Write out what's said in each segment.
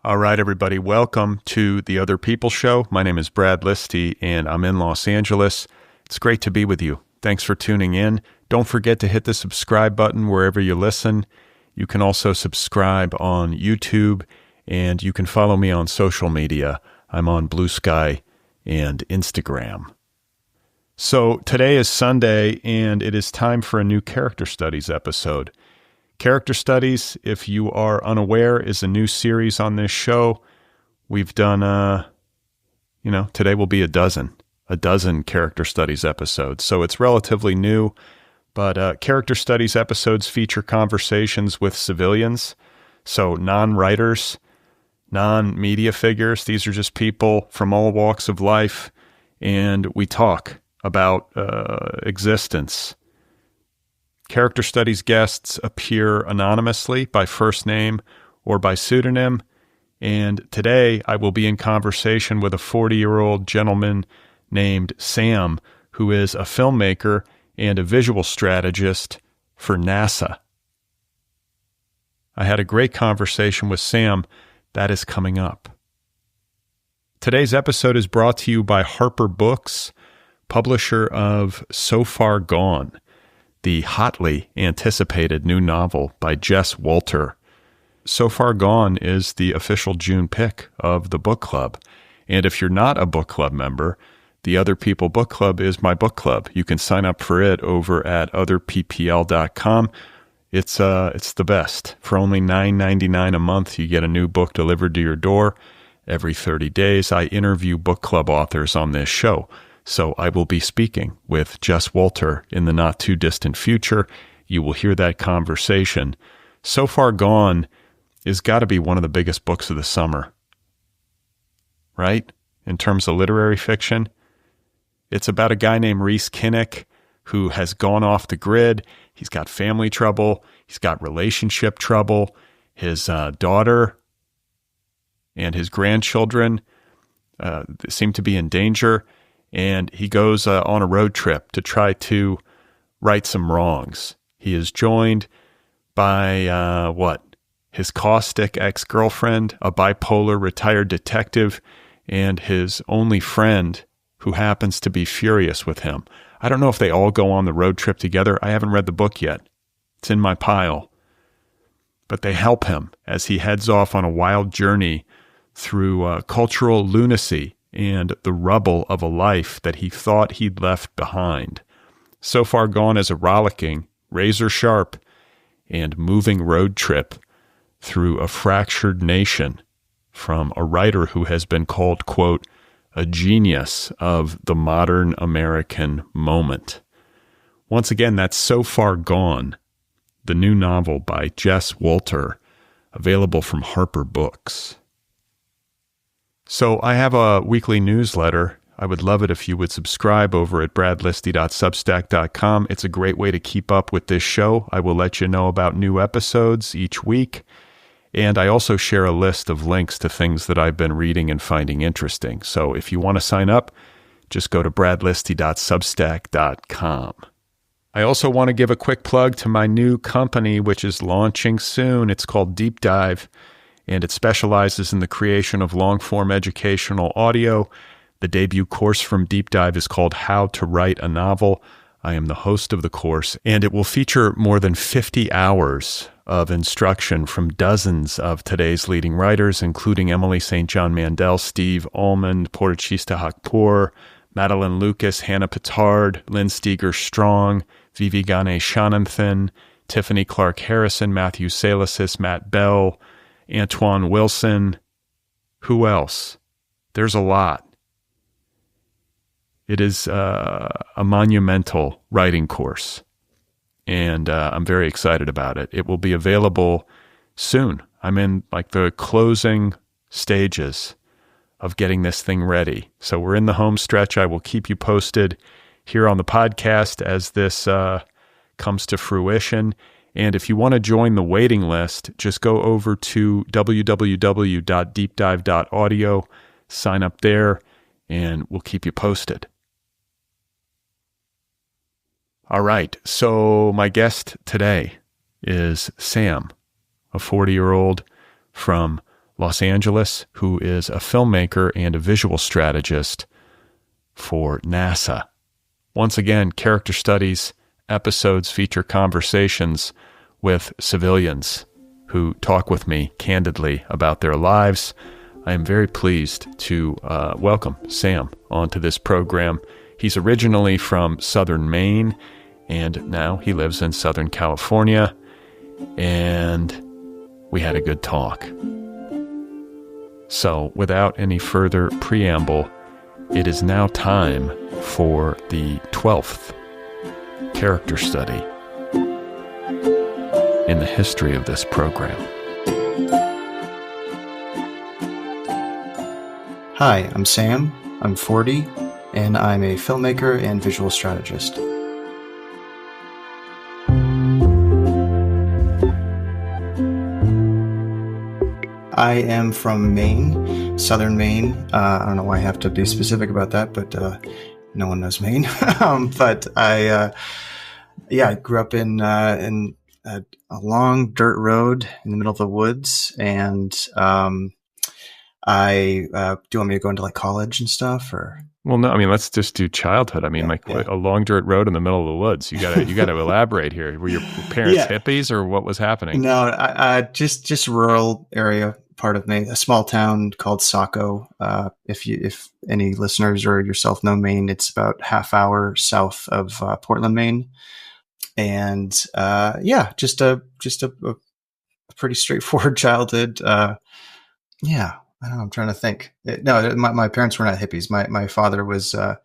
All right, everybody, welcome to the Otherppl Show. My name is Brad Listi, and I'm in Los Angeles. It's great to be with you. Thanks for tuning in. Don't forget to hit the subscribe button wherever you listen. You can also subscribe on YouTube, and you can follow me on social media. I'm on Bluesky and Instagram. So today is Sunday, and it is time for a new Character Studies episode. Character Studies, if you are unaware, is a new series on this show. We've done, today will be a dozen Character Studies episodes. So it's relatively new, but Character Studies episodes feature conversations with civilians, so non-writers, non-media figures. These are just people from all walks of life, and we talk about existence. Character Studies guests appear anonymously by first name or by pseudonym, and today I will be in conversation with a 40-year-old gentleman named Sam, who is a filmmaker and a visual strategist for NASA. I had a great conversation with Sam. That is coming up. Today's episode is brought to you by Harper Books, publisher of So Far Gone, the hotly anticipated new novel by Jess Walter. So Far Gone is the official June pick of the book club. And if you're not a book club member, the Otherppl Book Club is my book club. You can sign up for it over at otherppl.com. It's the best. For only $9.99 a month, you get a new book delivered to your door. Every 30 days, I interview book club authors on this show. So I will be speaking with Jess Walter in the not-too-distant future. You will hear that conversation. So Far Gone is got to be one of the biggest books of the summer, right? In terms of literary fiction. It's about a guy named Reese Kinnick who has gone off the grid. He's got family trouble. He's got relationship trouble. His daughter and his grandchildren seem to be in danger. And he goes on a road trip to try to right some wrongs. He is joined by, his caustic ex-girlfriend, a bipolar retired detective, and his only friend who happens to be furious with him. I don't know if they all go on the road trip together. I haven't read the book yet. It's in my pile. But they help him as he heads off on a wild journey through cultural lunacy and the rubble of a life that he thought he'd left behind. So Far Gone is a rollicking, razor-sharp, and moving road trip through a fractured nation from a writer who has been called, quote, a genius of the modern American moment. Once again, that's So Far Gone, the new novel by Jess Walter, available from Harper Books. So I have a weekly newsletter. I would love it if you would subscribe over at bradlisti.substack.com. It's a great way to keep up with this show. I will let you know about new episodes each week. And I also share a list of links to things that I've been reading and finding interesting. So if you want to sign up, just go to bradlisti.substack.com. I also want to give a quick plug to my new company, which is launching soon. It's called Deep Dive, and it specializes in the creation of long-form educational audio. The debut course from Deep Dive is called How to Write a Novel. I am the host of the course, and it will feature more than 50 hours of instruction from dozens of today's leading writers, including Emily St. John Mandel, Steve Almond, Purchista Hakpour, Madeline Lucas, Hannah Pittard, Lynn Steger-Strong, Vivi Ganeshananthan, Tiffany Clark Harrison, Matthew Salasis, Matt Bell, Antoine Wilson. Who else? There's a lot. It is a monumental writing course, and I'm very excited about it. It will be available soon. I'm in the closing stages of getting this thing ready. So we're in the home stretch. I will keep you posted here on the podcast as this comes to fruition. And if you want to join the waiting list, just go over to www.deepdive.audio, sign up there, and we'll keep you posted. All right, so my guest today is Sam, a 40-year-old from Los Angeles, who is a filmmaker and a visual strategist for NASA. Once again, character studies episodes feature conversations with civilians who talk with me candidly about their lives. I am very pleased to welcome Sam onto this program. He's originally from Southern Maine, and now he lives in Southern California, and we had a good talk. So, without any further preamble, it is now time for the 12th character study in the history of this program. Hi, I'm Sam. I'm 40, and I'm a filmmaker and visual strategist. I am from Maine, Southern Maine. I don't know why I have to be specific about that, but no one knows Maine. But I grew up in a long dirt road in the middle of the woods, and do you want me to go into like college and stuff, or? Well, no, I mean, let's just do childhood. I mean, a long dirt road in the middle of the woods. You gotta elaborate here. Were your parents hippies, or what was happening? No, just rural area part of Maine, a small town called Saco. If any listeners or yourself know Maine, it's about half hour south of Portland, Maine, and just a pretty straightforward childhood. I don't know, I'm trying to think. No, my parents were not hippies. My father was a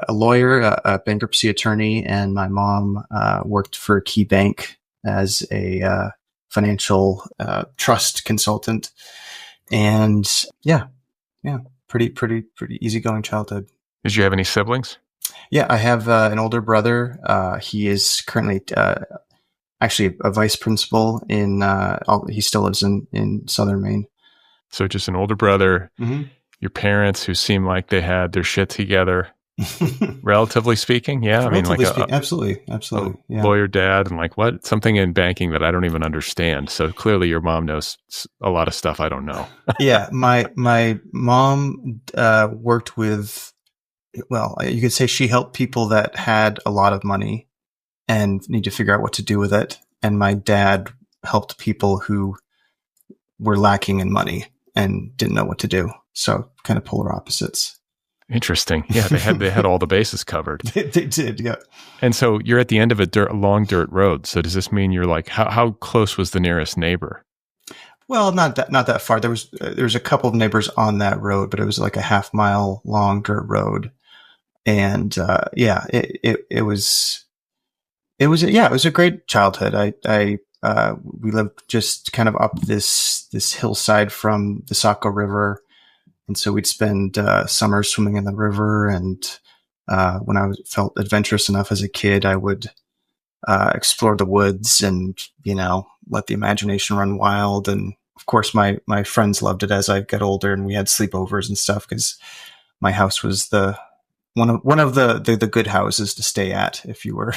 lawyer, a bankruptcy attorney, and my mom worked for Key Bank as a financial trust consultant. And pretty easygoing childhood. Did you have any siblings? Yeah, I have an older brother. He is currently actually a vice principal he still lives in Southern Maine. So just an older brother, mm-hmm. Your parents who seem like they had their shit together, relatively speaking. Yeah. Absolutely. Yeah. Lawyer dad and what? Something in banking that I don't even understand. So clearly your mom knows a lot of stuff I don't know. Yeah. My mom worked with, you could say she helped people that had a lot of money and need to figure out what to do with it. And my dad helped people who were lacking in money and didn't know what to do. So kind of polar opposites. Interesting. Yeah, they had all the bases covered. They did, yeah. And so you're at the end of a long dirt road. So does this mean you're how close was the nearest neighbor? Well, not that far. There was a couple of neighbors on that road, but it was like a half-mile long dirt road. And it was a great childhood. We lived just kind of up this hillside from the Saco River. And so we'd spend summers swimming in the river. And when I felt adventurous enough as a kid, I would explore the woods and, let the imagination run wild. And of course, my friends loved it as I got older, and we had sleepovers and stuff because my house was one of the good houses to stay at if you were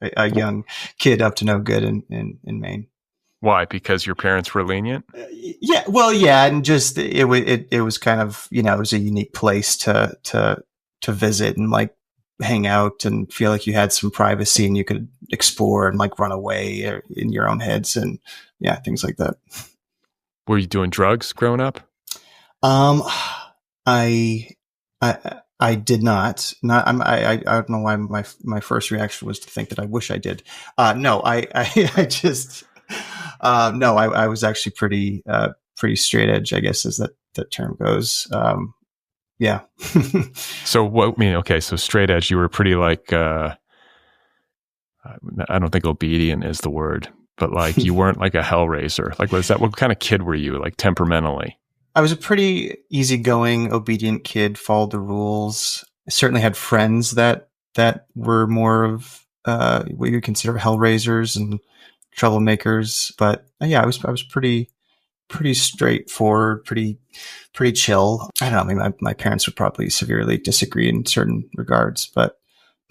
a young kid up to no good in Maine. Why? Because your parents were lenient? And just it was kind of, it was a unique place to visit and hang out and feel like you had some privacy and you could explore and run away in your own heads and things like that. Were you doing drugs growing up? I did not. I don't know why my first reaction was to think that I wish I did. No, I just. No, I was actually pretty straight edge, I guess, as that term goes. Yeah. So so straight edge, you were pretty I don't think obedient is the word, but you weren't like a hellraiser. What kind of kid were you, temperamentally? I was a pretty easygoing, obedient kid, followed the rules. I certainly had friends that were more of what you would consider hellraisers and troublemakers, but I was pretty straightforward, pretty chill. I don't know. I mean, my parents would probably severely disagree in certain regards, but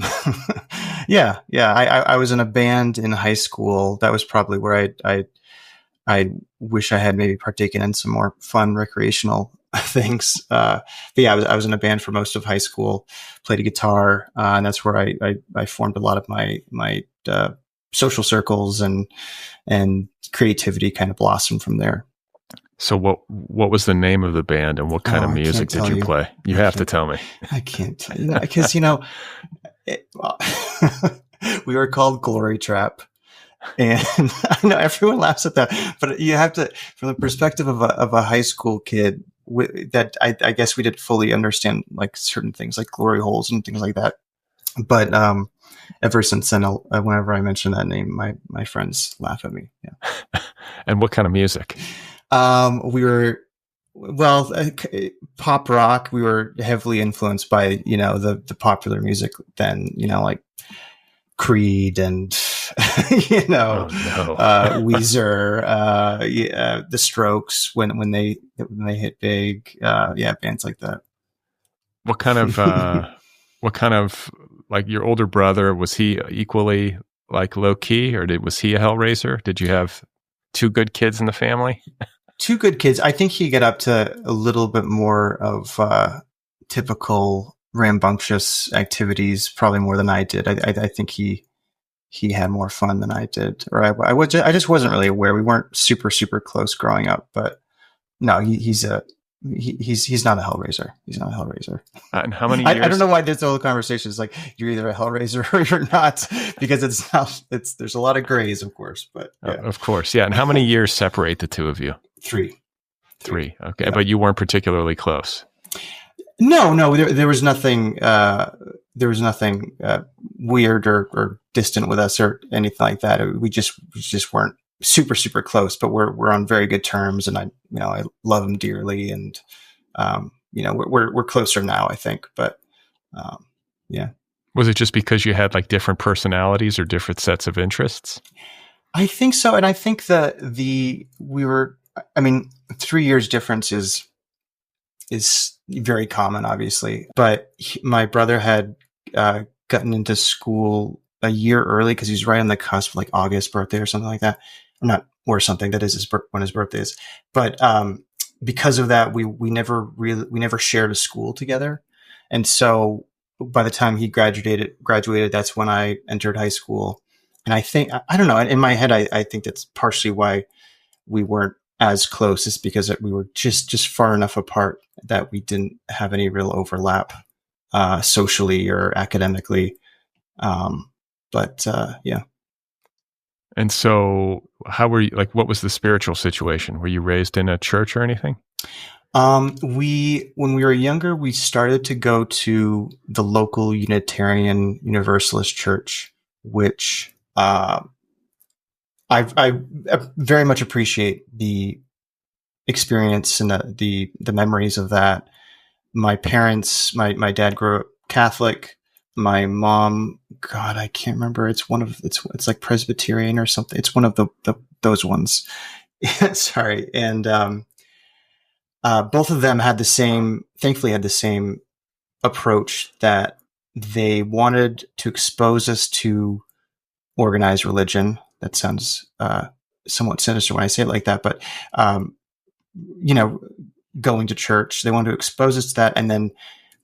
I was in a band in high school. That was probably where I I wish I had maybe partaken in some more fun recreational things. But yeah, I was in a band for most of high school, played a guitar, and that's where I formed a lot of my social circles, and creativity kind of blossomed from there. So what was the name of the band, and what kind of I music can't did tell you you. play? You have to tell me. I can't tell you that because we were called Glory Trap. And I know everyone laughs at that, but you have to, from the perspective of a high school kid, that I guess we didn't fully understand like certain things like glory holes and things like that. But ever since then, whenever I mention that name, my friends laugh at me. Yeah. And what kind of music? We were, well, pop rock. We were heavily influenced by the popular music then. Like Creed and Weezer, The Strokes when they hit big, bands like that. What kind of like your older brother, was he equally like low key, or was he a Hellraiser? Did you have two good kids in the family? Two good kids. I think he got up to a little bit more of typical rambunctious activities, probably more than I did. I think he had more fun than I did, or I just wasn't really aware. We weren't super close growing up, but no, he's not a Hellraiser. He's not a Hellraiser. And how many years? I don't know why this whole conversation is like you're either a Hellraiser or you're not, because it's not. There's a lot of grays, of course, but yeah. Of course, yeah. And how many years separate the two of you? Three. Okay, yeah. But you weren't particularly close. No, there was nothing. There was nothing weird or distant with us or anything like that. We just weren't super close, but we're on very good terms, and I love him dearly, and we're closer now, I think. But yeah. Was it just because you had like different personalities or different sets of interests? I think so, and I think that we were. I mean, 3 years difference is very common, obviously. But my brother had gotten into school a year early because he's right on the cusp of like August birthday or something like that. Or something that is when his birthday is. But because of that, we never shared a school together. And so by the time he graduated, that's when I entered high school. And I think, I don't know, in my head, I think that's partially why we weren't as close, is because we were just far enough apart that we didn't have any real overlap socially or academically. Yeah. And so how were you, like, what was the spiritual situation? Were you raised in a church or anything? When we were younger, we started to go to the local Unitarian Universalist church, which I very much appreciate the experience and the memories of that. My parents, my dad grew up Catholic. My mom, God, I can't remember. It's like Presbyterian or something. It's one of those ones. Sorry. And both of them thankfully had the same approach, that they wanted to expose us to organized religion. That sounds somewhat sinister when I say it like that, but going to church, they wanted to expose us to that, and then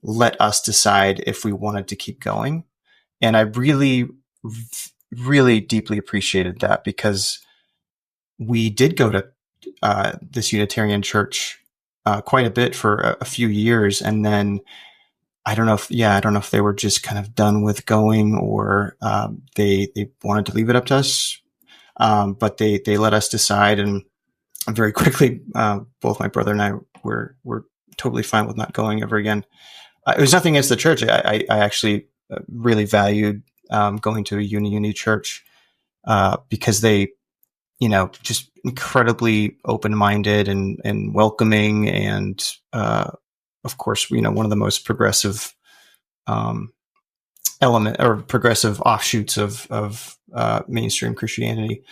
let us decide if we wanted to keep going. And I really, really deeply appreciated that, because we did go to this Unitarian church quite a bit for a few years, and then I don't know if they were just kind of done with going, or they wanted to leave it up to us. But they let us decide, and very quickly, both my brother and I were totally fine with not going ever again. It was nothing against the church. I actually really valued going to a uni church because they, just incredibly open-minded and welcoming, and of course, one of the most progressive progressive offshoots of mainstream Christianity.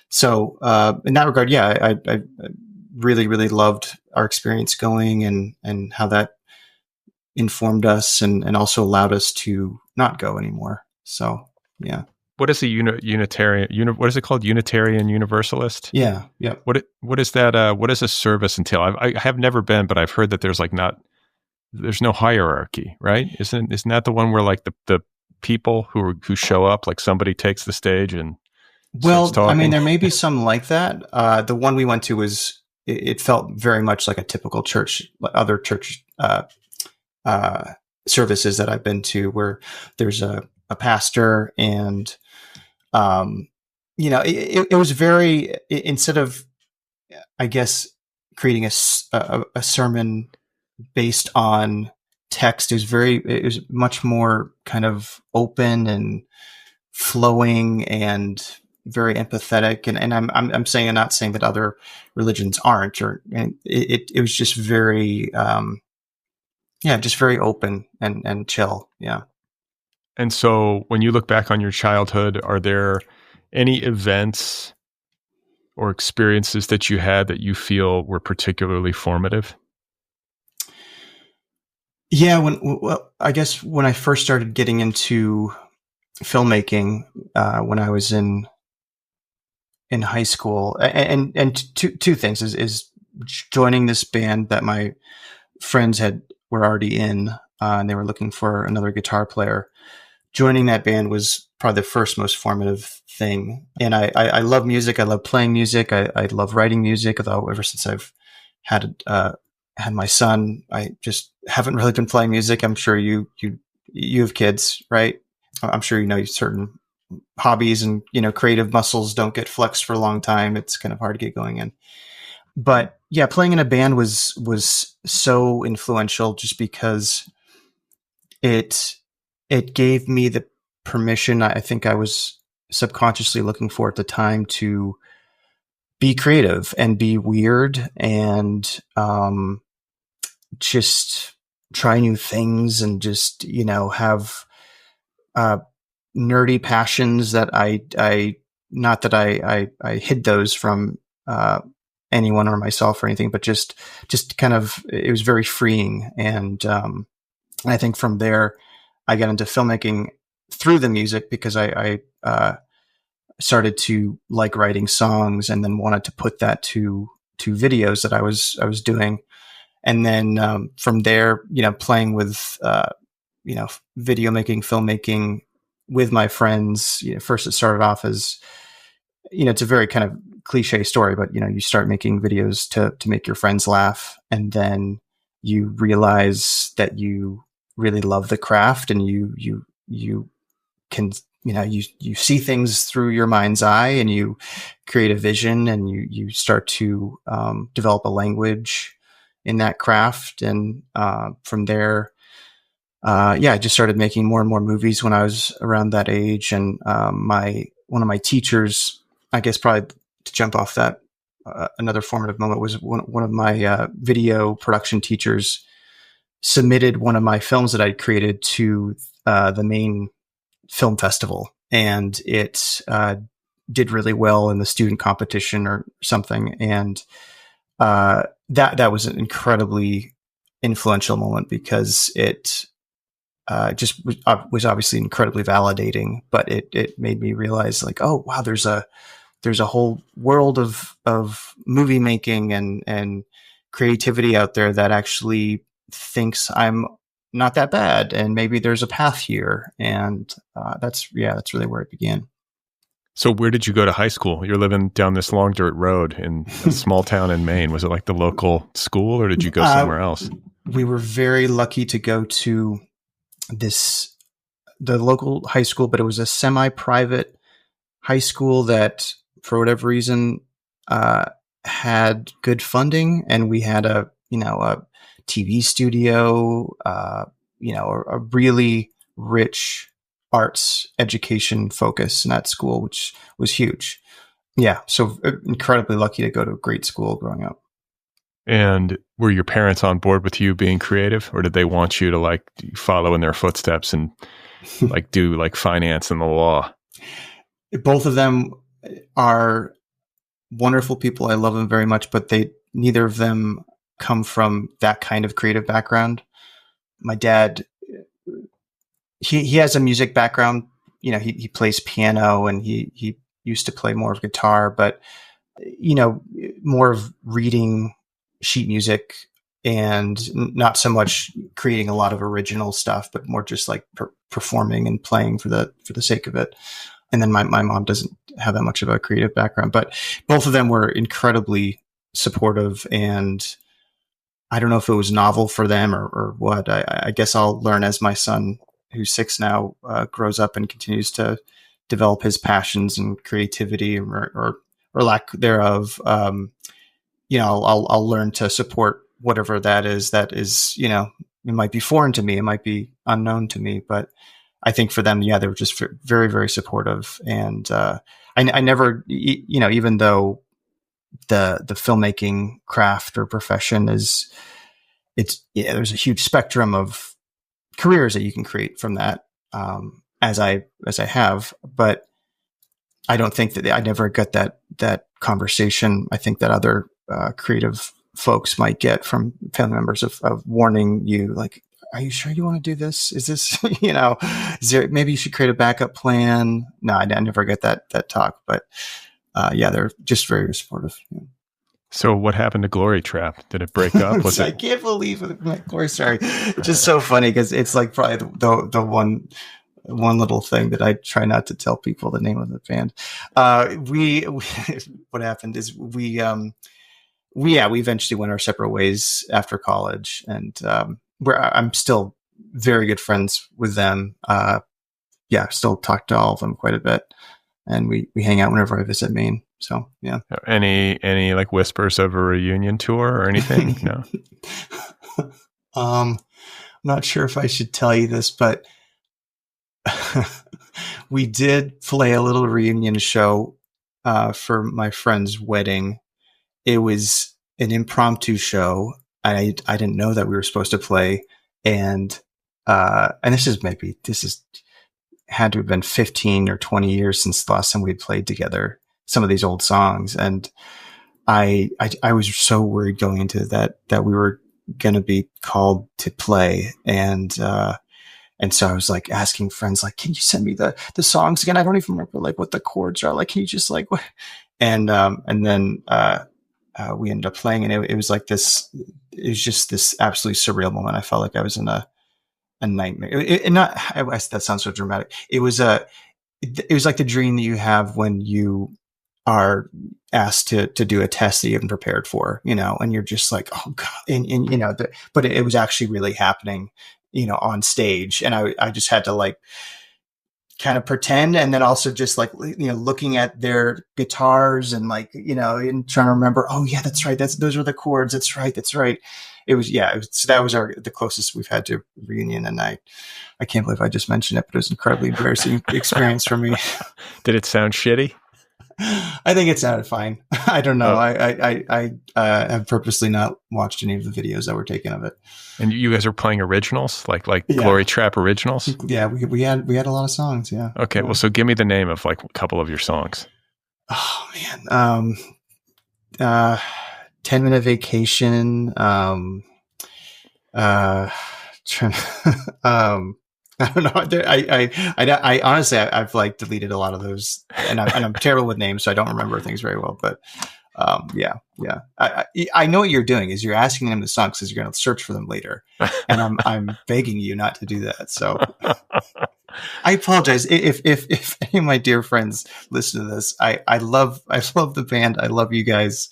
So in that regard, yeah, I really, really loved our experience going, and how that informed us and also allowed us to not go anymore. So, yeah. what is a Unitarian? What is it called? Unitarian Universalist? Yeah. Yep. What is that? What does a service entail? I have never been, but I've heard that there's no hierarchy, right? Isn't that the one where like the people who show up, like somebody takes the stage and starts Well, I mean, talking? there may be some like that. The one we went to it felt very much like a typical church, other church services that I've been to, where there's a pastor and, it was very, instead of, I guess, creating a sermon based on text, it was much more kind of open and flowing and very empathetic. And I'm not saying that other religions aren't, and it was just very, just very open and chill. Yeah. And so when you look back on your childhood, are there any events or experiences that you had that you feel were particularly formative? Yeah. I guess when I first started getting into filmmaking, when I was in high school, and two things is joining this band that my friends were already in, and they were looking for another guitar player. Joining that band was probably the first most formative thing. And I love music. I love playing music. I love writing music. Although ever since I've had my son, I just haven't really been playing music. I'm sure you have kids, right? I'm sure certain hobbies and creative muscles don't get flexed for a long time. It's kind of hard to get going in. But yeah, playing in a band was so influential, just because it gave me the permission I think I was subconsciously looking for at the time to be creative and be weird and just try new things and just have nerdy passions that I not that I hid those from anyone or myself or anything, but just kind of, it was very freeing. And I think from there I got into filmmaking through the music, because I started to like writing songs and then wanted to put that to videos that I was doing. And then from there, playing with video making, filmmaking with my friends. First it started off as, it's a very kind of cliche story, but you start making videos to make your friends laugh, and then you realize that you really love the craft, and you can, you see things through your mind's eye, and you create a vision, and you start to develop a language in that craft. And from there, I just started making more and more movies when I was around that age. And one of my teachers, I guess probably to jump off that, another formative moment was one of my video production teachers submitted one of my films that I'd created to the main film festival, and it did really well in the student competition or something. And that was an incredibly influential moment, because it just was obviously incredibly validating, but it made me realize, like, oh wow, there's a whole world of movie making and creativity out there that actually thinks I'm not that bad, and maybe there's a path here. And that's really where it began. So where did you go to high school? You're living down this long dirt road in a small town in Maine. Was it like the local school, or did you go somewhere else? We were very lucky to go to the local high school, but it was a semi-private high school that, for whatever reason, had good funding, and we had a TV studio, a really rich arts education focus in that school, which was huge. Yeah. So incredibly lucky to go to a great school growing up. And were your parents on board with you being creative, or did they want you to like follow in their footsteps and like do like finance and the law? Both of them are wonderful people. I love them very much, but neither of them come from that kind of creative background. My dad, he has a music background, he plays piano, and he used to play more of guitar, but more of reading sheet music and not so much creating a lot of original stuff, but more just like performing and playing for the sake of it. And then my mom doesn't have that much of a creative background, but both of them were incredibly supportive. And I don't know if it was novel for them or what. I guess I'll learn as my son, who's 6 now, grows up and continues to develop his passions and creativity or lack thereof. I'll learn to support whatever that is, it might be foreign to me. It might be unknown to me, but I think for them, they were just very, very supportive. And, I never, even though the filmmaking craft or profession there's a huge spectrum of careers that you can create from that, as I have, but I don't think that I never got that conversation. I think that other creative folks might get from family members of warning you, like, are you sure you want to do this? Is this, is there, maybe you should create a backup plan? No, I never get that talk, but they're just very supportive. Yeah. So what happened to Glory Trap? Did it break up? I can't believe it. My Glory story. It's just so funny because it's like probably the one little thing that I try not to tell people the name of the band. We what happened is we eventually went our separate ways after college, and I'm still very good friends with them. Still talk to all of them quite a bit, and we hang out whenever I visit Maine. So yeah. Any like whispers of a reunion tour or anything? No. I'm not sure if I should tell you this, but we did play a little reunion show for my friend's wedding. It was an impromptu show. I didn't know that we were supposed to play, and this is had to have been 15 or 20 years since the last time we played together some of these old songs, and I was so worried going into that we were going to be called to play, and so I was like asking friends, like, can you send me the songs again? I don't even remember like what the chords are. Like, can you just like what? And then we ended up playing, and it was like this. It was just this absolutely surreal moment. I felt like I was in a nightmare. That sounds so dramatic. It was like the dream that you have when you are asked to do a test that you haven't prepared for, and you're just like, oh God. And but it was actually really happening, on stage. And I just had to like kind of pretend. And then also just like, looking at their guitars and like, and trying to remember, oh yeah, that's right. Those are the chords. That's right. It was that was the closest we've had to reunion. And I can't believe I just mentioned it, but it was an incredibly embarrassing experience for me. Did it sound shitty? I think it sounded fine. I don't know. I have purposely not watched any of the videos that were taken of it. And you guys were playing originals, like Glory Trap originals? Yeah, we had a lot of songs. Yeah. Okay, well, so give me the name of like a couple of your songs. Oh man, 10-Minute Vacation. I don't know. I honestly, I've like deleted a lot of those, and I'm terrible with names, so I don't remember things very well. But yeah. I know what you're doing is you're asking them the songs because you're going to search for them later, and I'm begging you not to do that. So I apologize if any of my dear friends listen to this. I love the band. I love you guys.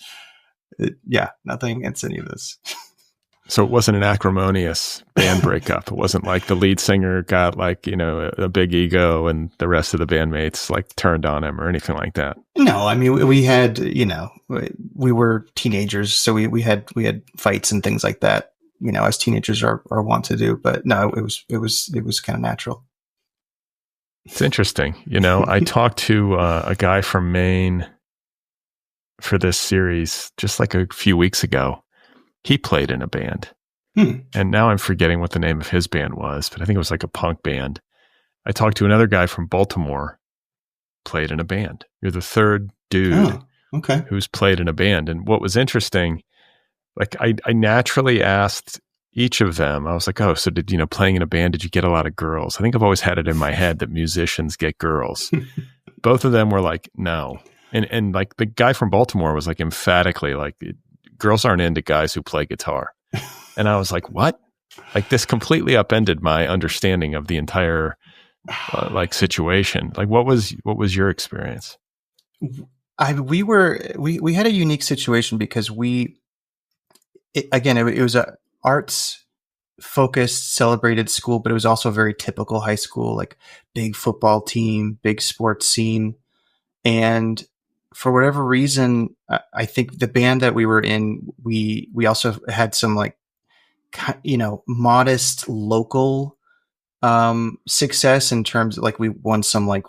Nothing against any of this. So it wasn't an acrimonious band breakup. It wasn't like the lead singer got like, a big ego and the rest of the bandmates like turned on him or anything like that. No, I mean, we had, we were teenagers, so we had fights and things like that, as teenagers are wont to do. But no, it was kind of natural. It's interesting. I talked to a guy from Maine for this series just like a few weeks ago. He played in a band. And now I'm forgetting what the name of his band was, but I think it was like a punk band. I talked to another guy from Baltimore, played in a band. You're the third dude who's played in a band. And what was interesting, like I naturally asked, each of them, I was like, oh, so did, playing in a band, did you get a lot of girls? I think I've always had it in my head that musicians get girls. Both of them were like, no. And like the guy from Baltimore was like emphatically like, girls aren't into guys who play guitar. And I was like, what? Like this completely upended my understanding of the entire like situation. Like what was your experience? We had a unique situation because it was a arts focused, celebrated school, but it was also a very typical high school, like big football team, big sports scene. And for whatever reason, I think the band that we were in, we also had some like, modest local success in terms of like we won some like,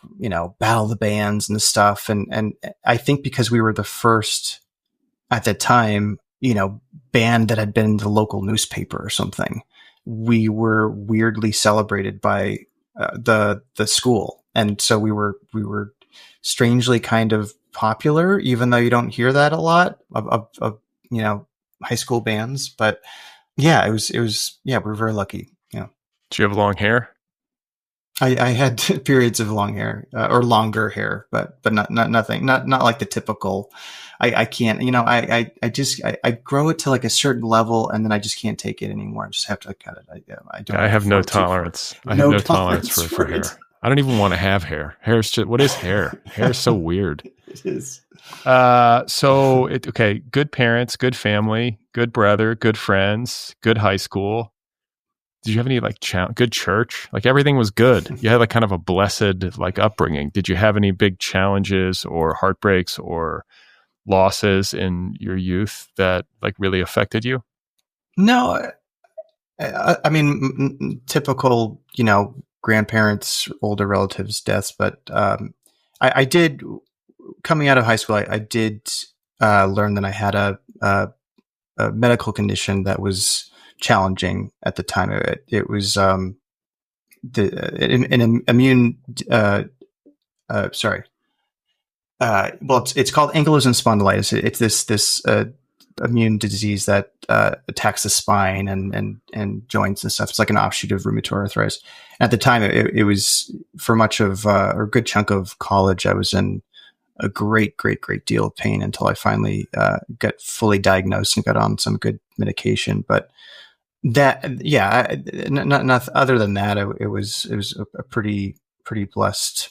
Battle of the Bands and stuff. And I think because we were the first at the time, band that had been in the local newspaper or something, we were weirdly celebrated by the school. And so we were strangely kind of popular, even though you don't hear that a lot of high school bands. But yeah, it was, we were very lucky. Yeah. Did you have long hair? I had periods of long hair or longer hair, but not like the typical. I can't, I grow it to like a certain level and then I just can't take it anymore. I just have to cut it. I have no tolerance. I have no tolerance for hair. I don't even want to have hair. Hair's just, what is hair? Hair is so weird. It is. Okay. Good parents, good family, good brother, good friends, good high school. Did you have any like good church? Like everything was good. You had like kind of a blessed like upbringing. Did you have any big challenges or heartbreaks or losses in your youth that like really affected you? No, I mean, typical, grandparents, older relatives' deaths. But I did, coming out of high school, I did learn that I had a medical condition that was challenging at the time. It was an immune. It's called ankylosing spondylitis. It's this immune disease that attacks the spine and joints and stuff. It's like an offshoot of rheumatoid arthritis. At the time, it was for much of or a good chunk of college. I was in a great deal of pain until I finally got fully diagnosed and got on some good medication. But that, yeah, not other than that, it was a pretty blessed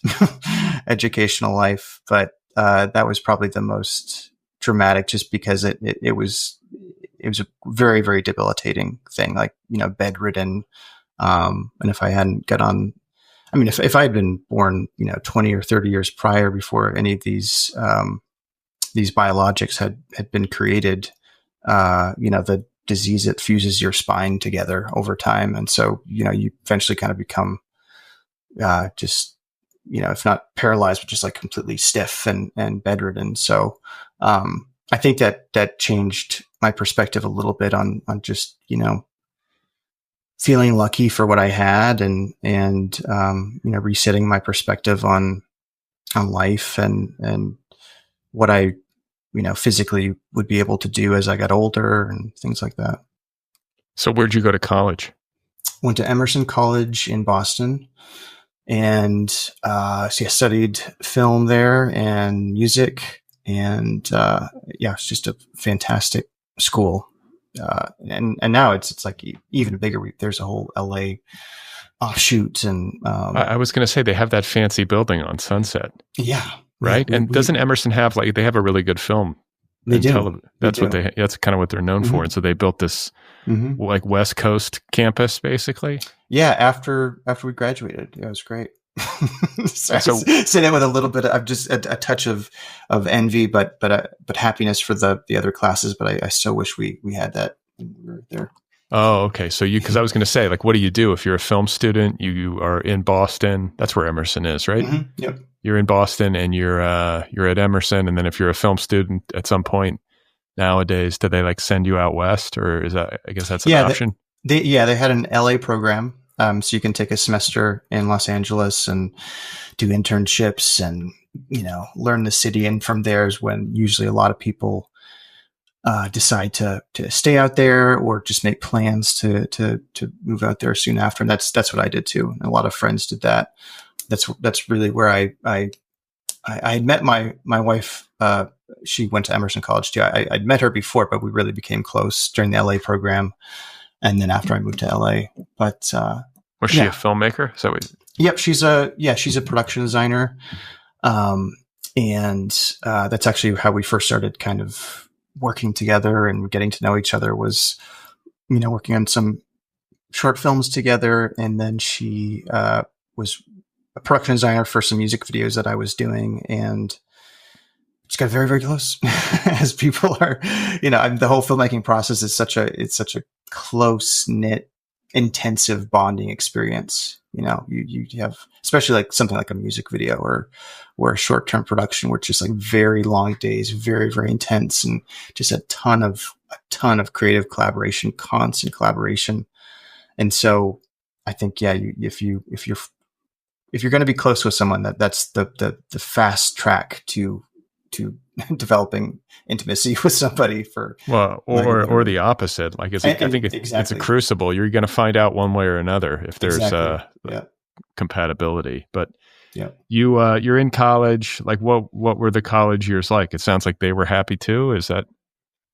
educational life. But that was probably the most dramatic, just because it was a very, very debilitating thing, like, bedridden. And if I hadn't got on, I mean, if I had been born, 20 or 30 years prior, before any of these biologics had been created, the disease that fuses your spine together over time. And so, you eventually kind of become, just, if not paralyzed, but just like completely stiff and bedridden. So, I think that changed my perspective a little bit on just, feeling lucky for what I had and resetting my perspective on life and what I, physically would be able to do as I got older and things like that. So where'd you go to college? Went to Emerson College in Boston, and so I studied film there and music, and it's just a fantastic school. And now it's like even bigger. There's a whole LA offshoot, and I was going to say they have that fancy building on Sunset. Yeah. Right. And doesn't Emerson have they have a really good film? They do. That's kind of what they're known for. And so they built this like West Coast campus, basically. Yeah. After we graduated, it was great. So sit in with a little bit of just a touch of envy, but happiness for the other classes. But I so wish we had that when we were there. Oh, okay. So because I was going to say, like, what do you do if you're a film student? You are in Boston. That's where Emerson is, right? Mm-hmm. Yep. You're in Boston and you're at Emerson. And then if you're a film student at some point nowadays, do they like send you out west, or is that, I guess that's an option? They had an LA program. So you can take a semester in Los Angeles and do internships and, learn the city. And from there is when usually a lot of people decide to stay out there or just make plans to move out there soon after. And that's what I did too. And a lot of friends did that. That's really where I had met my wife. She went to Emerson College too. I'd met her before, but we really became close during the LA program. And then after I moved to LA, but, was she a filmmaker? Yep. She's a production designer. And that's actually how we first started kind of working together and getting to know each other, was, working on some short films together. And then she was a production designer for some music videos that I was doing, and just got very, very close as people are, the whole filmmaking process is such a close knit, intensive bonding experience. You have, especially like something like a music video or a short-term production, where it's just like very long days, very, very intense, and just a ton of creative collaboration, constant collaboration. And so I think, if you're going to be close with someone, that's the fast track to developing intimacy with somebody or the opposite. Like I think it's a crucible. You're going to find out one way or another if there's compatibility. But you're in college. Like what were the college years like? It sounds like they were happy too. Is that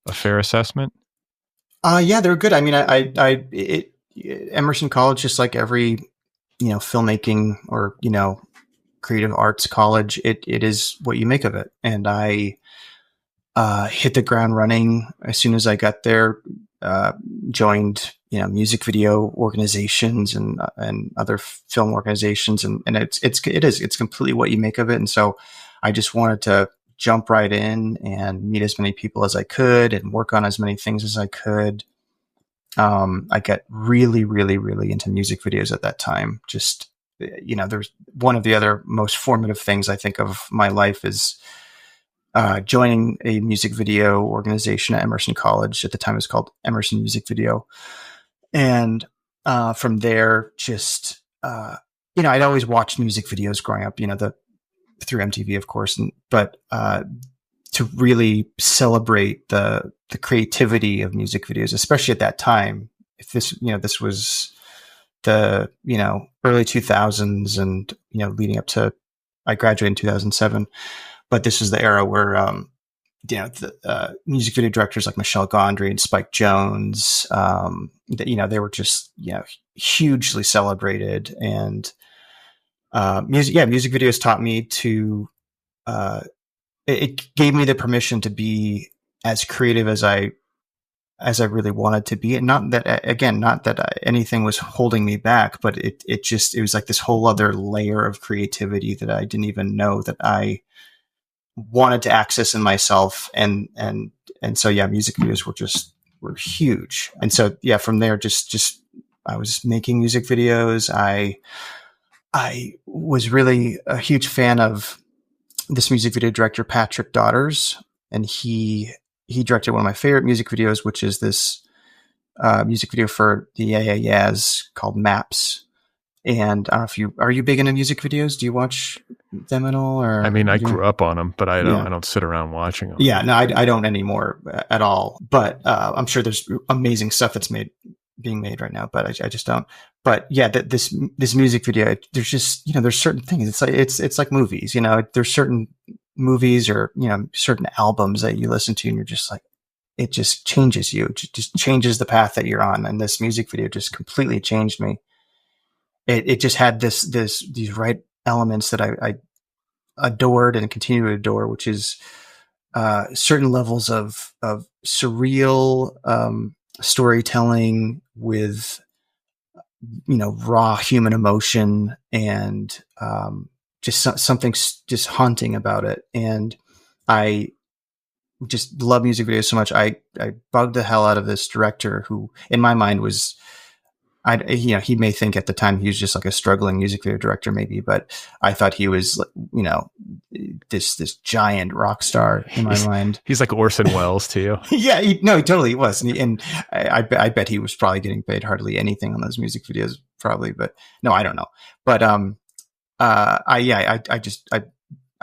a fair assessment? Yeah, they're good. I mean, Emerson College, just like every, filmmaking or, creative arts college, it is what you make of it. And I hit the ground running as soon as I got there, joined, music video organizations and other film organizations. And it's completely what you make of it. And so I just wanted to jump right in and meet as many people as I could and work on as many things as I could. I got really, really, really into music videos at that time. Just, there's one of the other most formative things I think of my life is joining a music video organization at Emerson College. At the time it was called Emerson Music Video. And from there, just, I'd always watched music videos growing up, through MTV, of course, but to really celebrate the creativity of music videos, especially at that time. If this was the, early 2000s and, leading up to, I graduated in 2007, but this is the era where, the music video directors like Michel Gondry and Spike Jonze, they were just, hugely celebrated. And music videos taught me to, it gave me the permission to be as creative as I really wanted to be. And not that anything was holding me back, but it was like this whole other layer of creativity that I didn't even know that I wanted to access in myself. And so, music videos were huge. And so, from there, just I was making music videos. I was really a huge fan of this music video director, Patrick Daughters, and he directed one of my favorite music videos, which is this music video for the Yeah Yeah Yeahs called Maps. And I don't know are you big into music videos? Do you watch them at all? Or I mean, I grew up on them, but I don't sit around watching them. Yeah, no, I don't anymore at all. But I'm sure there's amazing stuff that's being made right now, but I just don't. But this music video, there's just, there's certain things. It's like movies, there's certain movies or, certain albums that you listen to and you're just like, it just changes you. It just changes the path that you're on. And this music video just completely changed me. It just had these right elements that I adored and continue to adore, which is certain levels of surreal storytelling with raw human emotion and just something just haunting about it. And I just love music videos so much. I bugged the hell out of this director who in my mind was, he may think at the time he was just like a struggling music video director maybe, but I thought he was, this giant rock star in my mind. He's like Orson Welles to you. Yeah, he totally was. And I bet he was probably getting paid hardly anything on those music videos probably, but no, I don't know. But,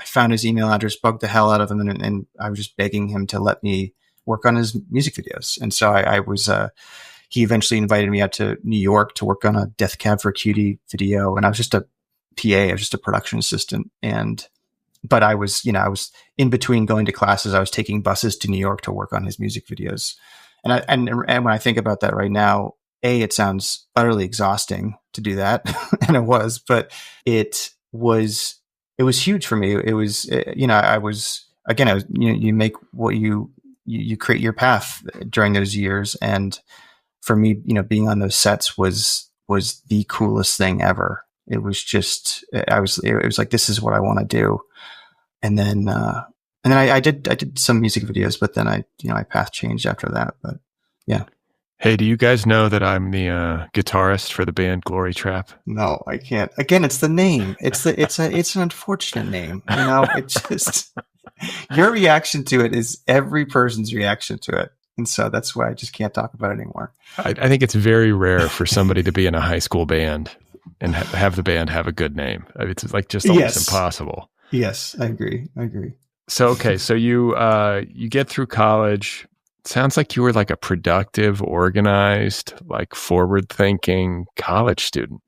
I found his email address, bugged the hell out of him. And I was just begging him to let me work on his music videos. And so I was, he eventually invited me out to New York to work on a Death Cab for Cutie video. And I was just a PA, I was just a production assistant. But I was in between going to classes, I was taking buses to New York to work on his music videos. And when I think about that right now, it sounds utterly exhausting to do that. And it was, but it was huge for me. It was, I was, again, you make what you create your path during those years. And for me, being on those sets was the coolest thing ever. It was just, it was like, this is what I want to do. And then I did some music videos, but then my path changed after that. But yeah. Hey, do you guys know that I'm the guitarist for the band Glory Trap? No, I can't. Again, it's the name. It's an unfortunate name. It's just your reaction to it is every person's reaction to it. And so that's why I just can't talk about it anymore. I think it's very rare for somebody to be in a high school band and have the band have a good name. It's like just almost impossible. Yes, I agree. So, okay. So you get through college. Sounds like you were like a productive, organized, like forward-thinking college student.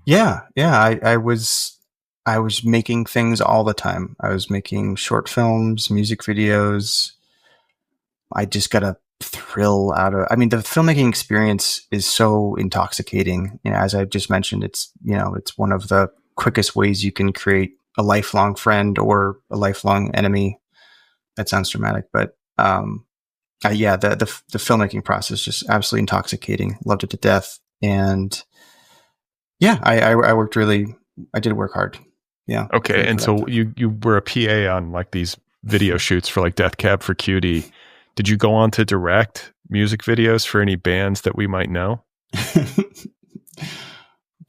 Yeah. I was making things all the time. I was making short films, music videos. I just got a thrill out of. I mean, the filmmaking experience is so intoxicating. As I just mentioned, it's one of the quickest ways you can create a lifelong friend or a lifelong enemy. That sounds dramatic, but the filmmaking process just absolutely intoxicating. Loved it to death, and I worked really. I did work hard. Yeah. Okay, and so you were a PA on like these video shoots for like Death Cab for Cutie. Did you go on to direct music videos for any bands that we might know?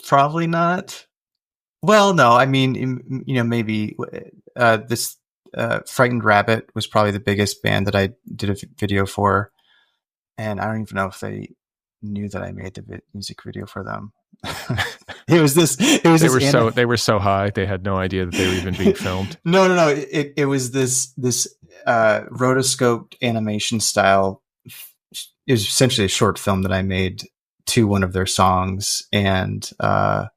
Probably not. Well, no. I mean, maybe this Frightened Rabbit was probably the biggest band that I did a video for, and I don't even know if they knew that I made the music video for them. They were so high they had no idea that they were even being filmed. No. It was this rotoscoped animation style. It was essentially a short film that I made to one of their songs, and it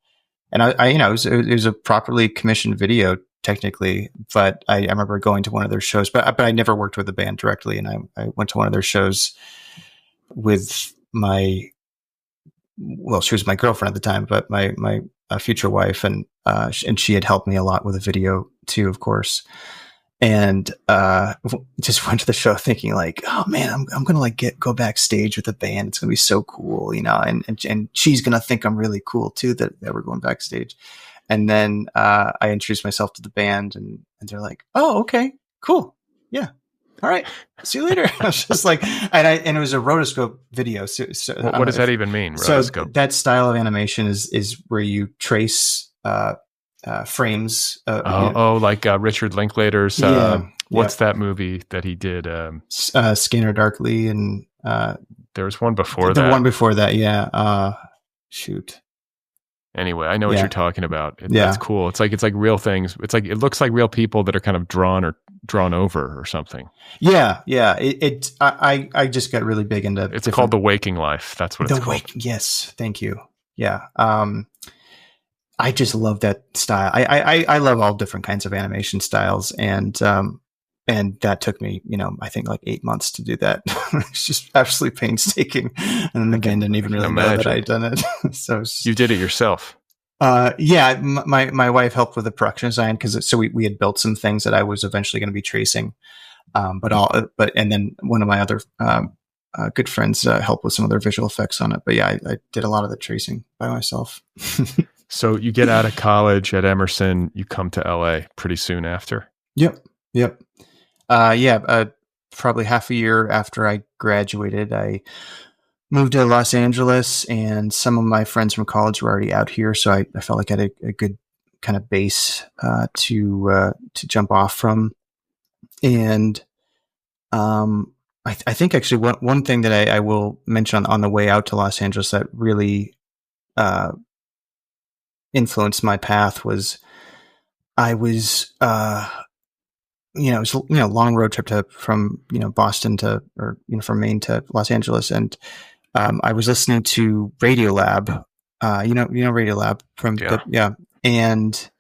was a properly commissioned video technically, but I remember going to one of their shows, but I never worked with the band directly, and I went to one of their shows with she was my girlfriend at the time, but my future wife, and she had helped me a lot with the video too, of course. And just went to the show thinking like, oh man, I'm gonna like go backstage with the band. It's gonna be so cool, and she's gonna think I'm really cool too that we're going backstage. And then I introduced myself to the band, and they're like, oh, okay, cool, yeah. All right, see you later. I was just like, and it was a rotoscope video. So what does that even mean? Rotoscope? So that style of animation is where you trace frames. Like Richard Linklater's. What's that movie that he did? Scanner Darkly, and there was one before that. The one before that, yeah. Shoot. Anyway, I know what you're talking about. That's cool. It's like real things. It's like it looks like real people that are kind of drawn over or something. Yeah. I just got really big into. It's called The Waking Life. That's what it's called. Yes, thank you. Yeah. I just love that style. I love all different kinds of animation styles, and that took me, I think like 8 months to do that. It's just absolutely painstaking. And again, didn't even really know that I'd done it. So you did it yourself. Yeah. My wife helped with the production design so we had built some things that I was eventually going to be tracing. And then one of my other, good friends, helped with some of their visual effects on it. But yeah, I did a lot of the tracing by myself. So you get out of college at Emerson, you come to LA pretty soon after. Yep. Probably half a year after I graduated, I moved to Los Angeles, and some of my friends from college were already out here. So I felt like I had a good kind of base to jump off from. And I think actually one thing that I will mention on the way out to Los Angeles that really influenced my path was I was it was, long road trip from, Boston or from Maine to Los Angeles. And, I was listening to Radiolab, Radiolab from and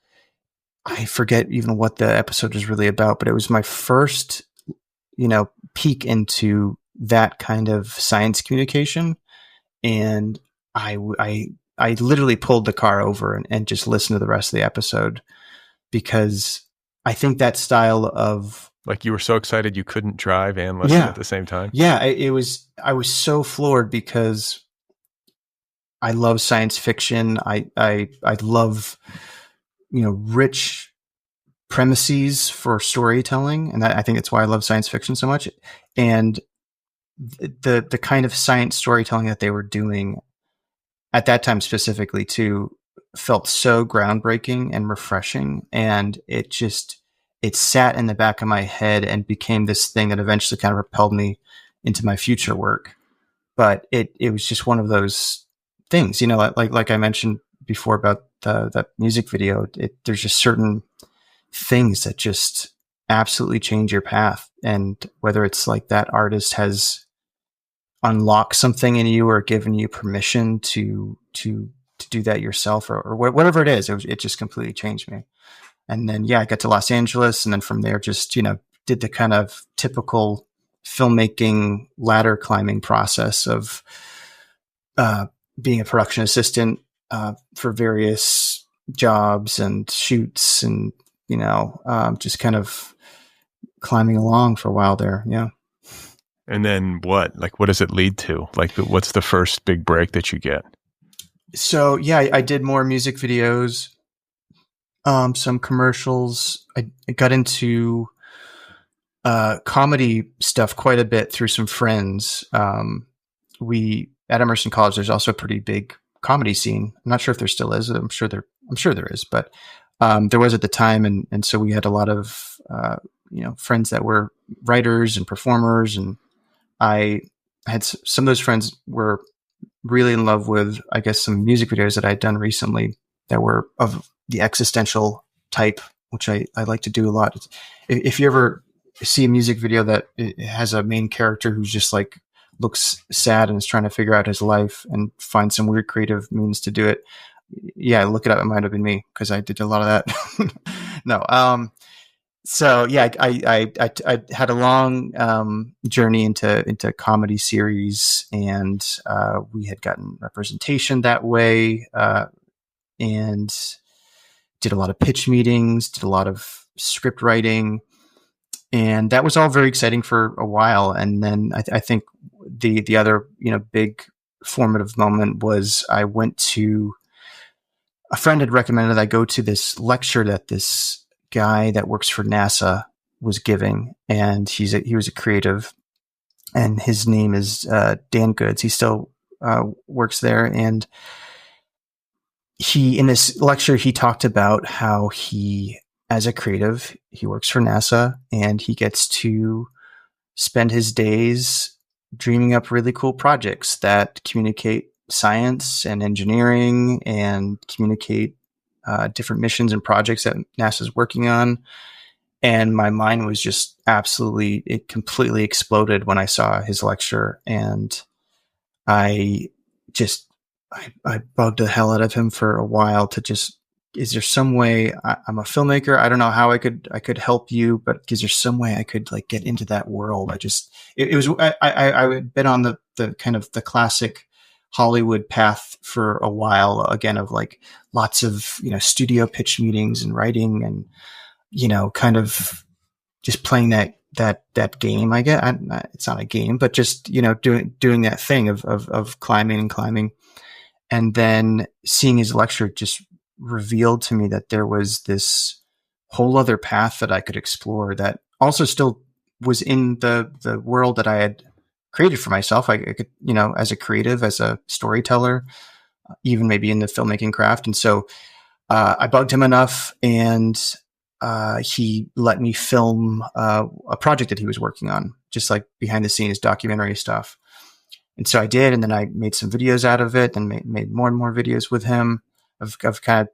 I forget even what the episode was really about, but it was my first, peek into that kind of science communication. And I literally pulled the car over and just listened to the rest of the episode, because I think that style of, like, you were so excited you couldn't drive and listen at the same time. Yeah, I was so floored, because I love science fiction. I love, rich premises for storytelling, and I think that's why I love science fiction so much. And the kind of science storytelling that they were doing at that time specifically too felt so groundbreaking and refreshing, and it sat in the back of my head and became this thing that eventually kind of propelled me into my future work. But it was just one of those things, like I mentioned before about that music video. There's just certain things that just absolutely change your path, and whether it's like that artist has unlocked something in you or given you permission to do that yourself, or whatever it is, it just completely changed me. And then, I got to Los Angeles, and then from there, just, did the kind of typical filmmaking ladder climbing process of being a production assistant for various jobs and shoots, and, just kind of climbing along for a while there. Yeah. And then what does it lead to? Like, what's the first big break that you get? So, I did more music videos, some commercials. I got into comedy stuff quite a bit through some friends. We at Emerson College, there's also a pretty big comedy scene. I'm not sure if there still is. I'm sure there is, but there was at the time, and so we had a lot of friends that were writers and performers, and I had some of those friends were really in love with, I guess, some music videos that I had done recently that were of the existential type, which I like to do a lot. If you ever see a music video that it has a main character who's just like looks sad and is trying to figure out his life and find some weird creative means to do it, look it up. It might have been me, because I did a lot of that. No. So I had a long journey into comedy series, and we had gotten representation that way, and did a lot of pitch meetings, did a lot of script writing, and that was all very exciting for a while. And then I think the other big formative moment was I went to, a friend had recommended I go to this lecture that this guy that works for NASA was giving, and he was a creative, and his name is Dan Goods. He still works there, and in this lecture he talked about how he, as a creative, he works for NASA, and he gets to spend his days dreaming up really cool projects that communicate science and engineering and communicate different missions and projects that NASA's working on. And my mind was just it completely exploded when I saw his lecture. And I bugged the hell out of him for a while to just, is there some way, I'm a filmmaker, I don't know how I could help you, but is there some way I could like get into that world? I had been on the kind of the classic Hollywood path for a while, again, of like lots of, studio pitch meetings and writing and, kind of just playing that game. I get, it's not a game, but just, doing that thing of climbing and climbing. And then seeing his lecture just revealed to me that there was this whole other path that I could explore that also still was in the world that I had created for myself. I could, as a creative, as a storyteller, even maybe in the filmmaking craft. And so I bugged him enough, and he let me film a project that he was working on, just like behind the scenes documentary stuff. And so I did, and then I made some videos out of it, and made more and more videos with him of kind of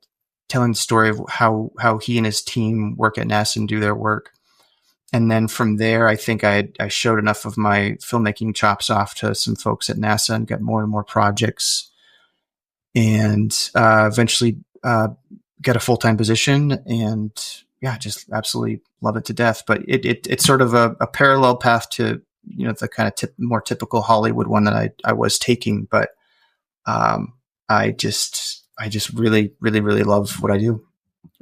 telling the story of how he and his team work at NASA and do their work. And then from there, I think I showed enough of my filmmaking chops off to some folks at NASA and got more and more projects, and eventually got a full-time position, and yeah, just absolutely love it to death. But it's sort of a parallel path to, you know, the kind of more typical Hollywood one that I was taking. But I just really, really, really love what I do.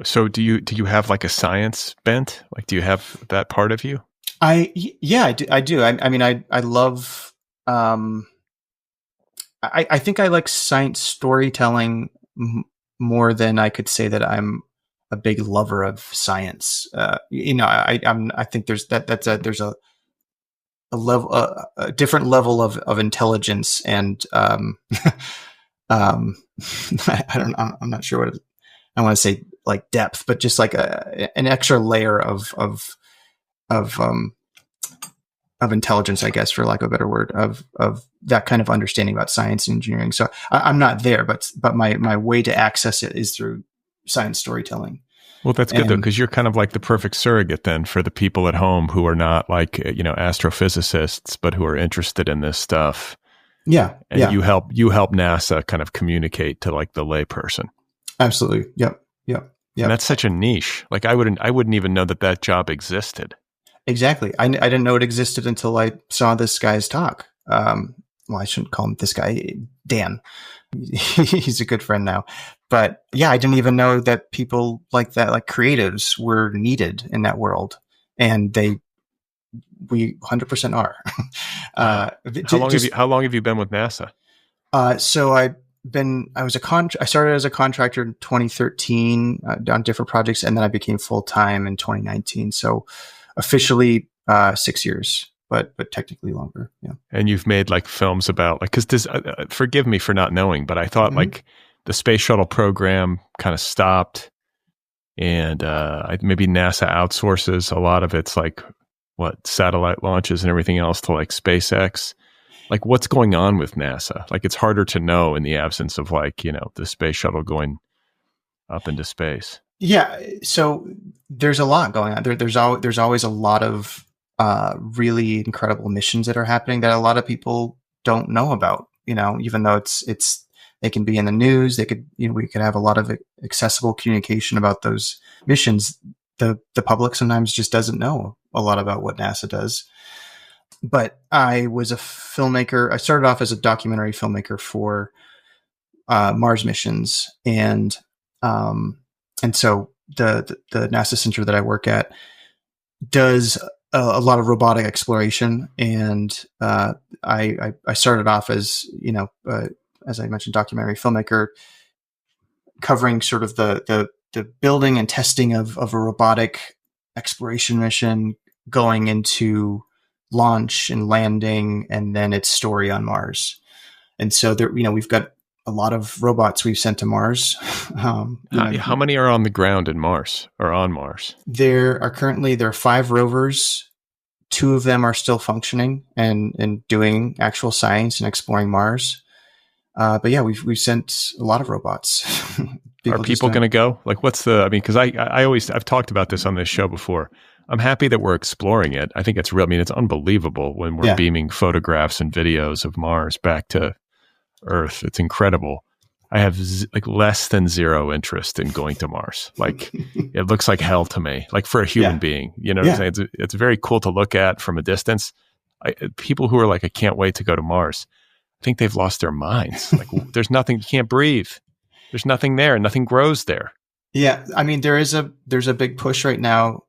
So do you have like a science bent? Like, do you have that part of you? Yeah, I do. I mean, I love, I think I like science storytelling more than I could say that I'm a big lover of science. You know, I think there's there's a level, a different level of intelligence, and um, I'm not sure what I want to say, like depth, but just like an extra layer of intelligence, I guess, for lack of a better word, of that kind of understanding about science and engineering. So I'm not there, but my way to access it is through science storytelling. Well, that's good though, because you're kind of like the perfect surrogate then for the people at home who are not like, you know, astrophysicists, but who are interested in this stuff. Yeah. And yeah. you help NASA kind of communicate to like the layperson. Absolutely. Yep. And that's such a niche. Like I wouldn't even know that job existed. Exactly. I didn't know it existed until I saw this guy's talk. Well, I shouldn't call him this guy, Dan. He's a good friend now. But yeah, I didn't even know that people like that, like creatives, were needed in that world. And we 100% are. How long have you been with NASA? So I started as a contractor in 2013 on different projects, and then I became full-time in 2019. So officially 6 years, but technically longer. Yeah. And you've made like films about like, cause this, forgive me for not knowing, but I thought like the space shuttle program kind of stopped, and maybe NASA outsources a lot of its like satellite launches and everything else to like SpaceX. Like what's going on with NASA? Like it's harder to know in the absence of like, you know, the space shuttle going up into space. Yeah. So there's a lot going on. There's always a lot of really incredible missions that are happening that a lot of people don't know about, you know, even though they can be in the news. They could, you know, we could have a lot of accessible communication about those missions. The public sometimes just doesn't know a lot about what NASA does. But I was a filmmaker. I started off as a documentary filmmaker for Mars missions, and so the NASA center that I work at does a lot of robotic exploration, and I started off as, you know, as I mentioned, documentary filmmaker, covering sort of the building and testing of a robotic exploration mission, going into launch and landing, and then its story on Mars. And so there, you know, we've got a lot of robots we've sent to Mars. How many are on the ground in Mars or on Mars? There are 5 rovers. 2 of them are still functioning and doing actual science and exploring Mars. But yeah, we've sent a lot of robots. Are people going to go? Like, because I've talked about this on this show before. I'm happy that we're exploring it. I think it's real. I mean, it's unbelievable when we're beaming photographs and videos of Mars back to Earth. It's incredible. I have like less than zero interest in going to Mars. Like it looks like hell to me, like for a human being, you know what I'm saying? It's very cool to look at from a distance. People who are like, I can't wait to go to Mars, I think they've lost their minds. Like there's nothing, you can't breathe. There's nothing there. Nothing grows there. Yeah. I mean, there's a big push right now,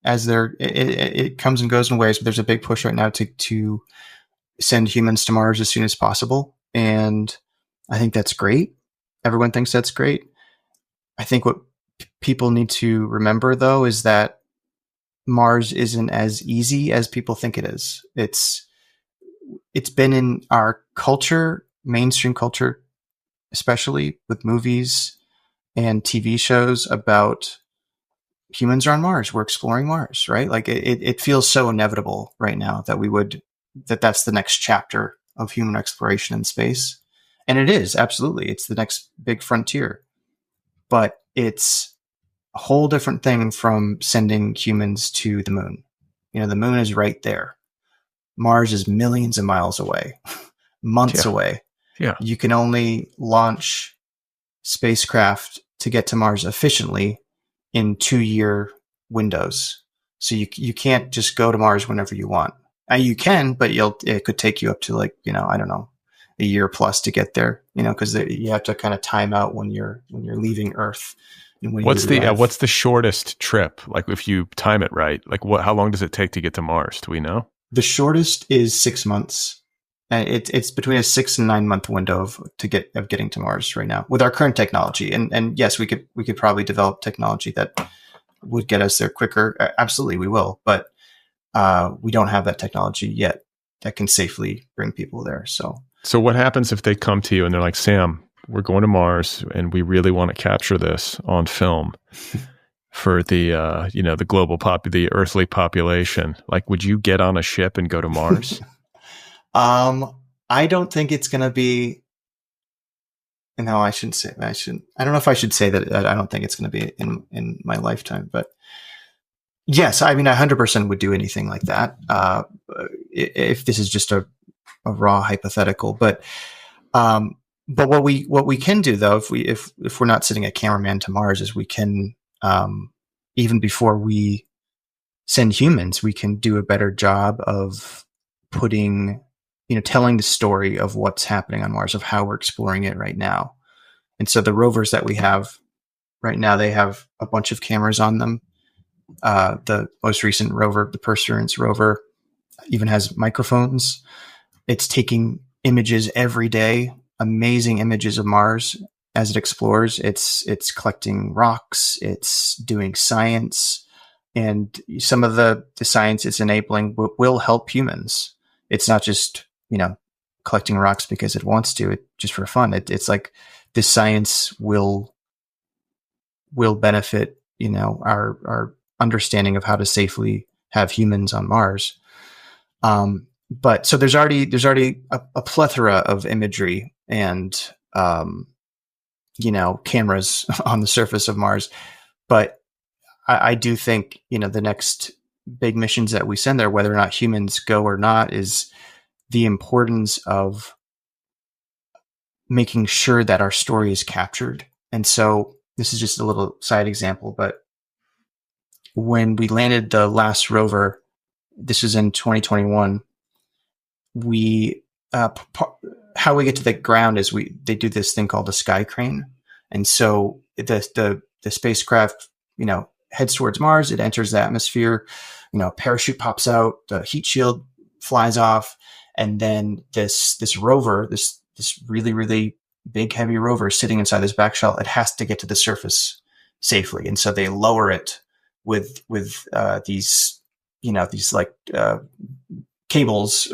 as it comes and goes in waves, but there's a big push right now to send humans to Mars as soon as possible. And I think that's great. Everyone thinks that's great. I think what people need to remember, though, is that Mars isn't as easy as people think it is. It's been in our culture, mainstream culture, especially with movies and TV shows about humans are on Mars. We're exploring Mars, right? Like it feels so inevitable right now that that's the next chapter of human exploration in space. And it is, absolutely. It's the next big frontier. But it's a whole different thing from sending humans to the moon. The moon is right there. Mars is millions of miles away, months away. Yeah. You can only launch spacecraft to get to Mars efficiently in 2-year windows. So you can't just go to Mars whenever you want. You can, but it could take you up to I don't know, a year plus to get there. Because you have to kind of time out when you're leaving Earth. And when what's the shortest trip? Like if you time it right, how long does it take to get to Mars? Do we know? The shortest is 6 months. And it's between a 6 and 9 month window of getting to Mars right now with our current technology. And yes, we could probably develop technology that would get us there quicker. Absolutely, we will. But we don't have that technology yet that can safely bring people there. So what happens if they come to you and they're like, Sam, we're going to Mars and we really want to capture this on film for the the global the earthly population? Would you get on a ship and go to Mars? I don't think it's going to be. No, I shouldn't say. I don't know if I should say that. I don't think it's going to be in my lifetime. But yes, I mean, I 100% would do anything like that. If this is just a raw hypothetical, but what we can do though, if we're not sending a cameraman to Mars, is we can even before we send humans, we can do a better job of telling the story of what's happening on Mars, of how we're exploring it right now. And so the rovers that we have right now, they have a bunch of cameras on them. The most recent rover, the Perseverance rover, even has microphones. It's taking images every day, amazing images of Mars as it explores. It's collecting rocks. It's doing science. And some of the science it's enabling will help humans. It's not just collecting rocks because it wants to, just for fun. It's like this science will benefit, our understanding of how to safely have humans on Mars. But so there's already a plethora of imagery and, cameras on the surface of Mars. But I do think, the next big missions that we send there, whether or not humans go or not, is the importance of making sure that our story is captured. And so this is just a little side example, but when we landed the last rover, this was in 2021, how we get to the ground is they do this thing called a sky crane. And so the spacecraft, heads towards Mars, it enters the atmosphere, parachute pops out, the heat shield flies off, and then this rover, this really, really big, heavy rover sitting inside this back shell, it has to get to the surface safely. And so they lower it with these cables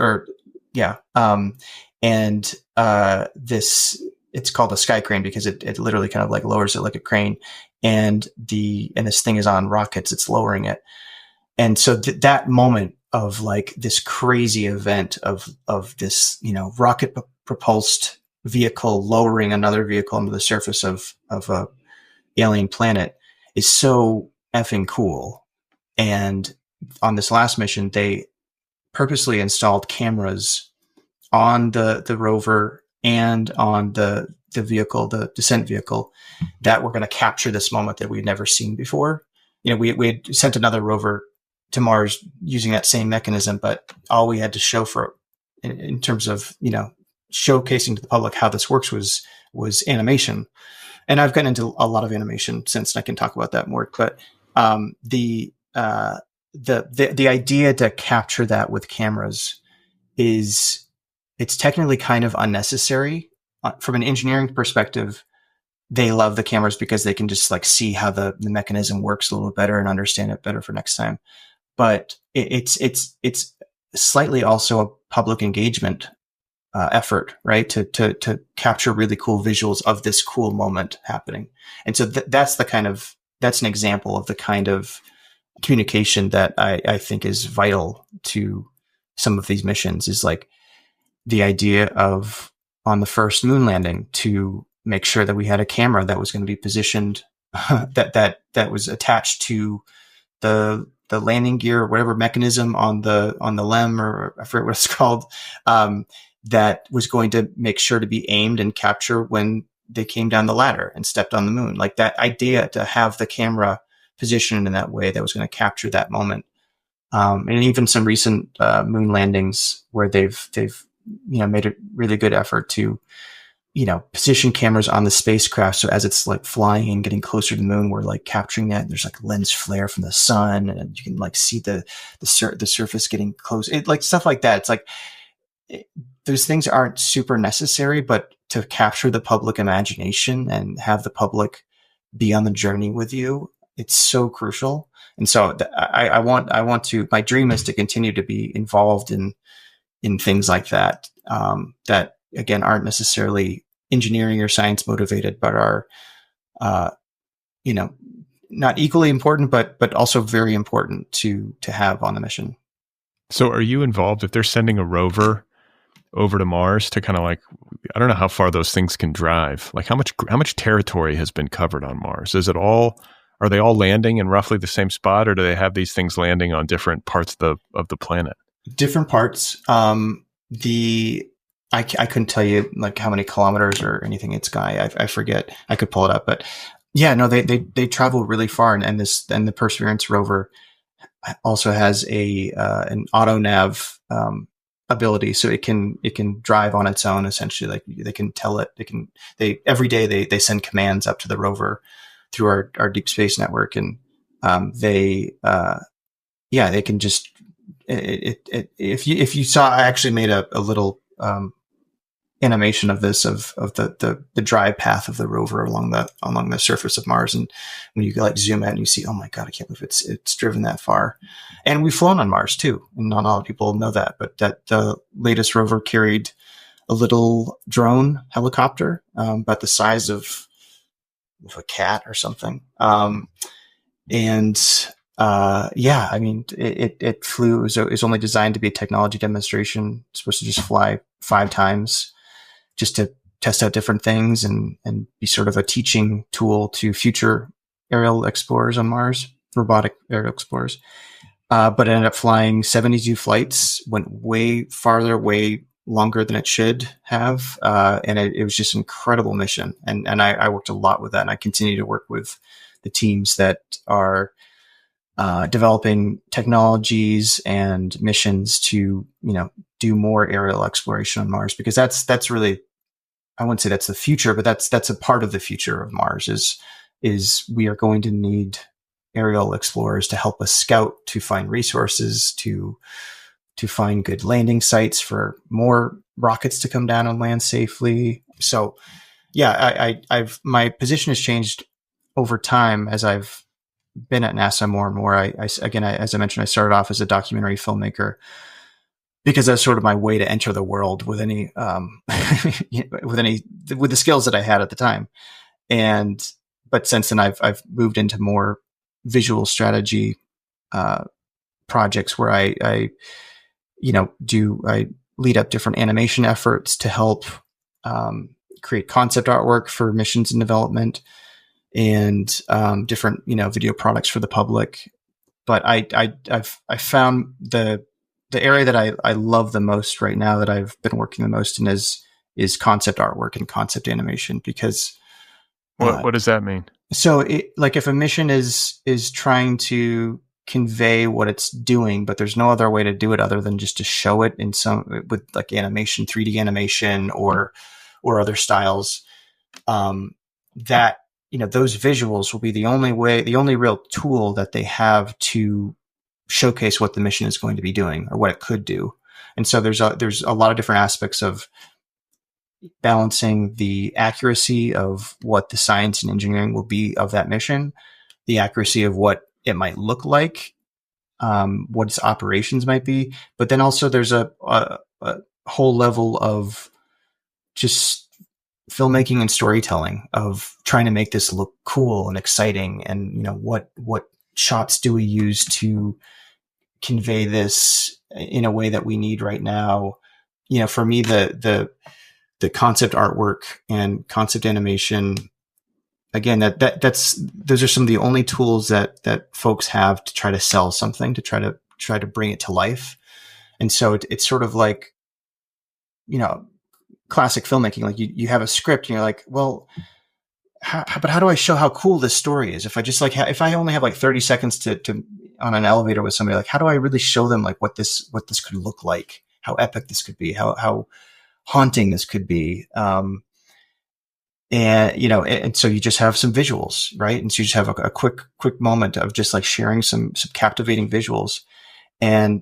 it's called a sky crane because it literally kind of lowers it like a crane. And this thing is on rockets. It's lowering it. And so that moment of this crazy event of this, rocket propulsed vehicle lowering another vehicle into the surface of a alien planet is so effing cool. And on this last mission, they purposely installed cameras on the rover and on the vehicle, the descent vehicle, that were going to capture this moment that we'd never seen before. We had sent another rover to Mars using that same mechanism, but all we had to show for in terms of, showcasing to the public how this works was animation. And I've gotten into a lot of animation since, and I can talk about that more, but the idea to capture that with cameras it's technically kind of unnecessary. From an engineering perspective, they love the cameras because they can just see how the mechanism works a little better and understand it better for next time. But it's slightly also a public engagement effort, right? To capture really cool visuals of this cool moment happening. And so that's an example of the kind of communication that I think is vital to some of these missions, is the idea of, on the first moon landing, to make sure that we had a camera that was going to be positioned that was attached to the the landing gear or whatever mechanism on the LEM, or I forget what it's called, that was going to make sure to be aimed and capture when they came down the ladder and stepped on the moon. Like that idea to have the camera positioned in that way that was going to capture that moment. And even some recent moon landings where they've made a really good effort to position cameras on the spacecraft, so as it's like flying and getting closer to the moon, we're like capturing that. There's like lens flare from the sun, and you can like see the surface getting close. Like stuff like that. It's like those things aren't super necessary, but to capture the public imagination and have the public be on the journey with you, it's so crucial. And so I want to, my dream is to continue to be involved in things like that, that again, aren't necessarily engineering or science motivated, but are, not equally important, but also very important to have on the mission. So are you involved if they're sending a rover over to Mars to kind of like, I don't know how far those things can drive. Like how much territory has been covered on Mars? Are they all landing in roughly the same spot, or do they have these things landing on different parts of the planet? Different parts. I couldn't tell you like how many kilometers or anything it's Sky. I forget. I could pull it up, but yeah, no, they travel really far, and the Perseverance rover also has an auto nav ability, so it can drive on its own. Essentially, like they can tell it. Every day they send commands up to the rover through our deep space network, and they can just if you saw, I actually made a little animation of this of the drive path of the rover along the surface of Mars, and when you like zoom out and you see, oh my god, I can't believe it's driven that far. And we've flown on Mars too, and not a lot of people know that, but that the latest rover carried a little drone helicopter about the size of a cat or something. I mean, it flew. It was only designed to be a technology demonstration. It's supposed to just fly 5 times just to test out different things and be sort of a teaching tool to future aerial explorers on Mars, robotic aerial explorers. But it ended up flying 72 flights, went way farther, way longer than it should have. And it was just an incredible mission. And I worked a lot with that, and I continue to work with the teams that are developing technologies and missions to, do more aerial exploration on Mars, because that's really, I wouldn't say that's the future, but that's a part of the future of Mars is we are going to need aerial explorers to help us scout, to find resources, to find good landing sites for more rockets to come down and land safely. So yeah, my position has changed over time as I've been at NASA more and more. As I mentioned, I started off as a documentary filmmaker because that's sort of my way to enter the world with with the skills that I had at the time. But since then I've moved into more visual strategy, projects where I lead up different animation efforts to help, create concept artwork for missions in development, and different video products for the public. But I've found the area that I love the most right now, that I've been working the most in, is concept artwork and concept animation. Because what does that mean? So like if a mission is trying to convey what it's doing, but there's no other way to do it other than just to show it with like animation, 3D animation or other styles, that those visuals will be the only real tool that they have to showcase what the mission is going to be doing or what it could do. And so there's a lot of different aspects of balancing the accuracy of what the science and engineering will be of that mission, the accuracy of what it might look like, what its operations might be, but then also there's a whole level of just filmmaking and storytelling, of trying to make this look cool and exciting, and what shots do we use to convey this in a way that we need right now. For me, the concept artwork and concept animation again, those are some of the only tools that folks have to try to sell something, to try to bring it to life. And so it's sort of like, classic filmmaking. Like you have a script and you're like, well, but how do I show how cool this story is? If I just like, if I only have like 30 seconds to on an elevator with somebody, like, how do I really show them like what this could look like, how epic this could be, how haunting this could be. And so you just have some visuals, right? And so you just have a quick moment of just like sharing some captivating visuals. And,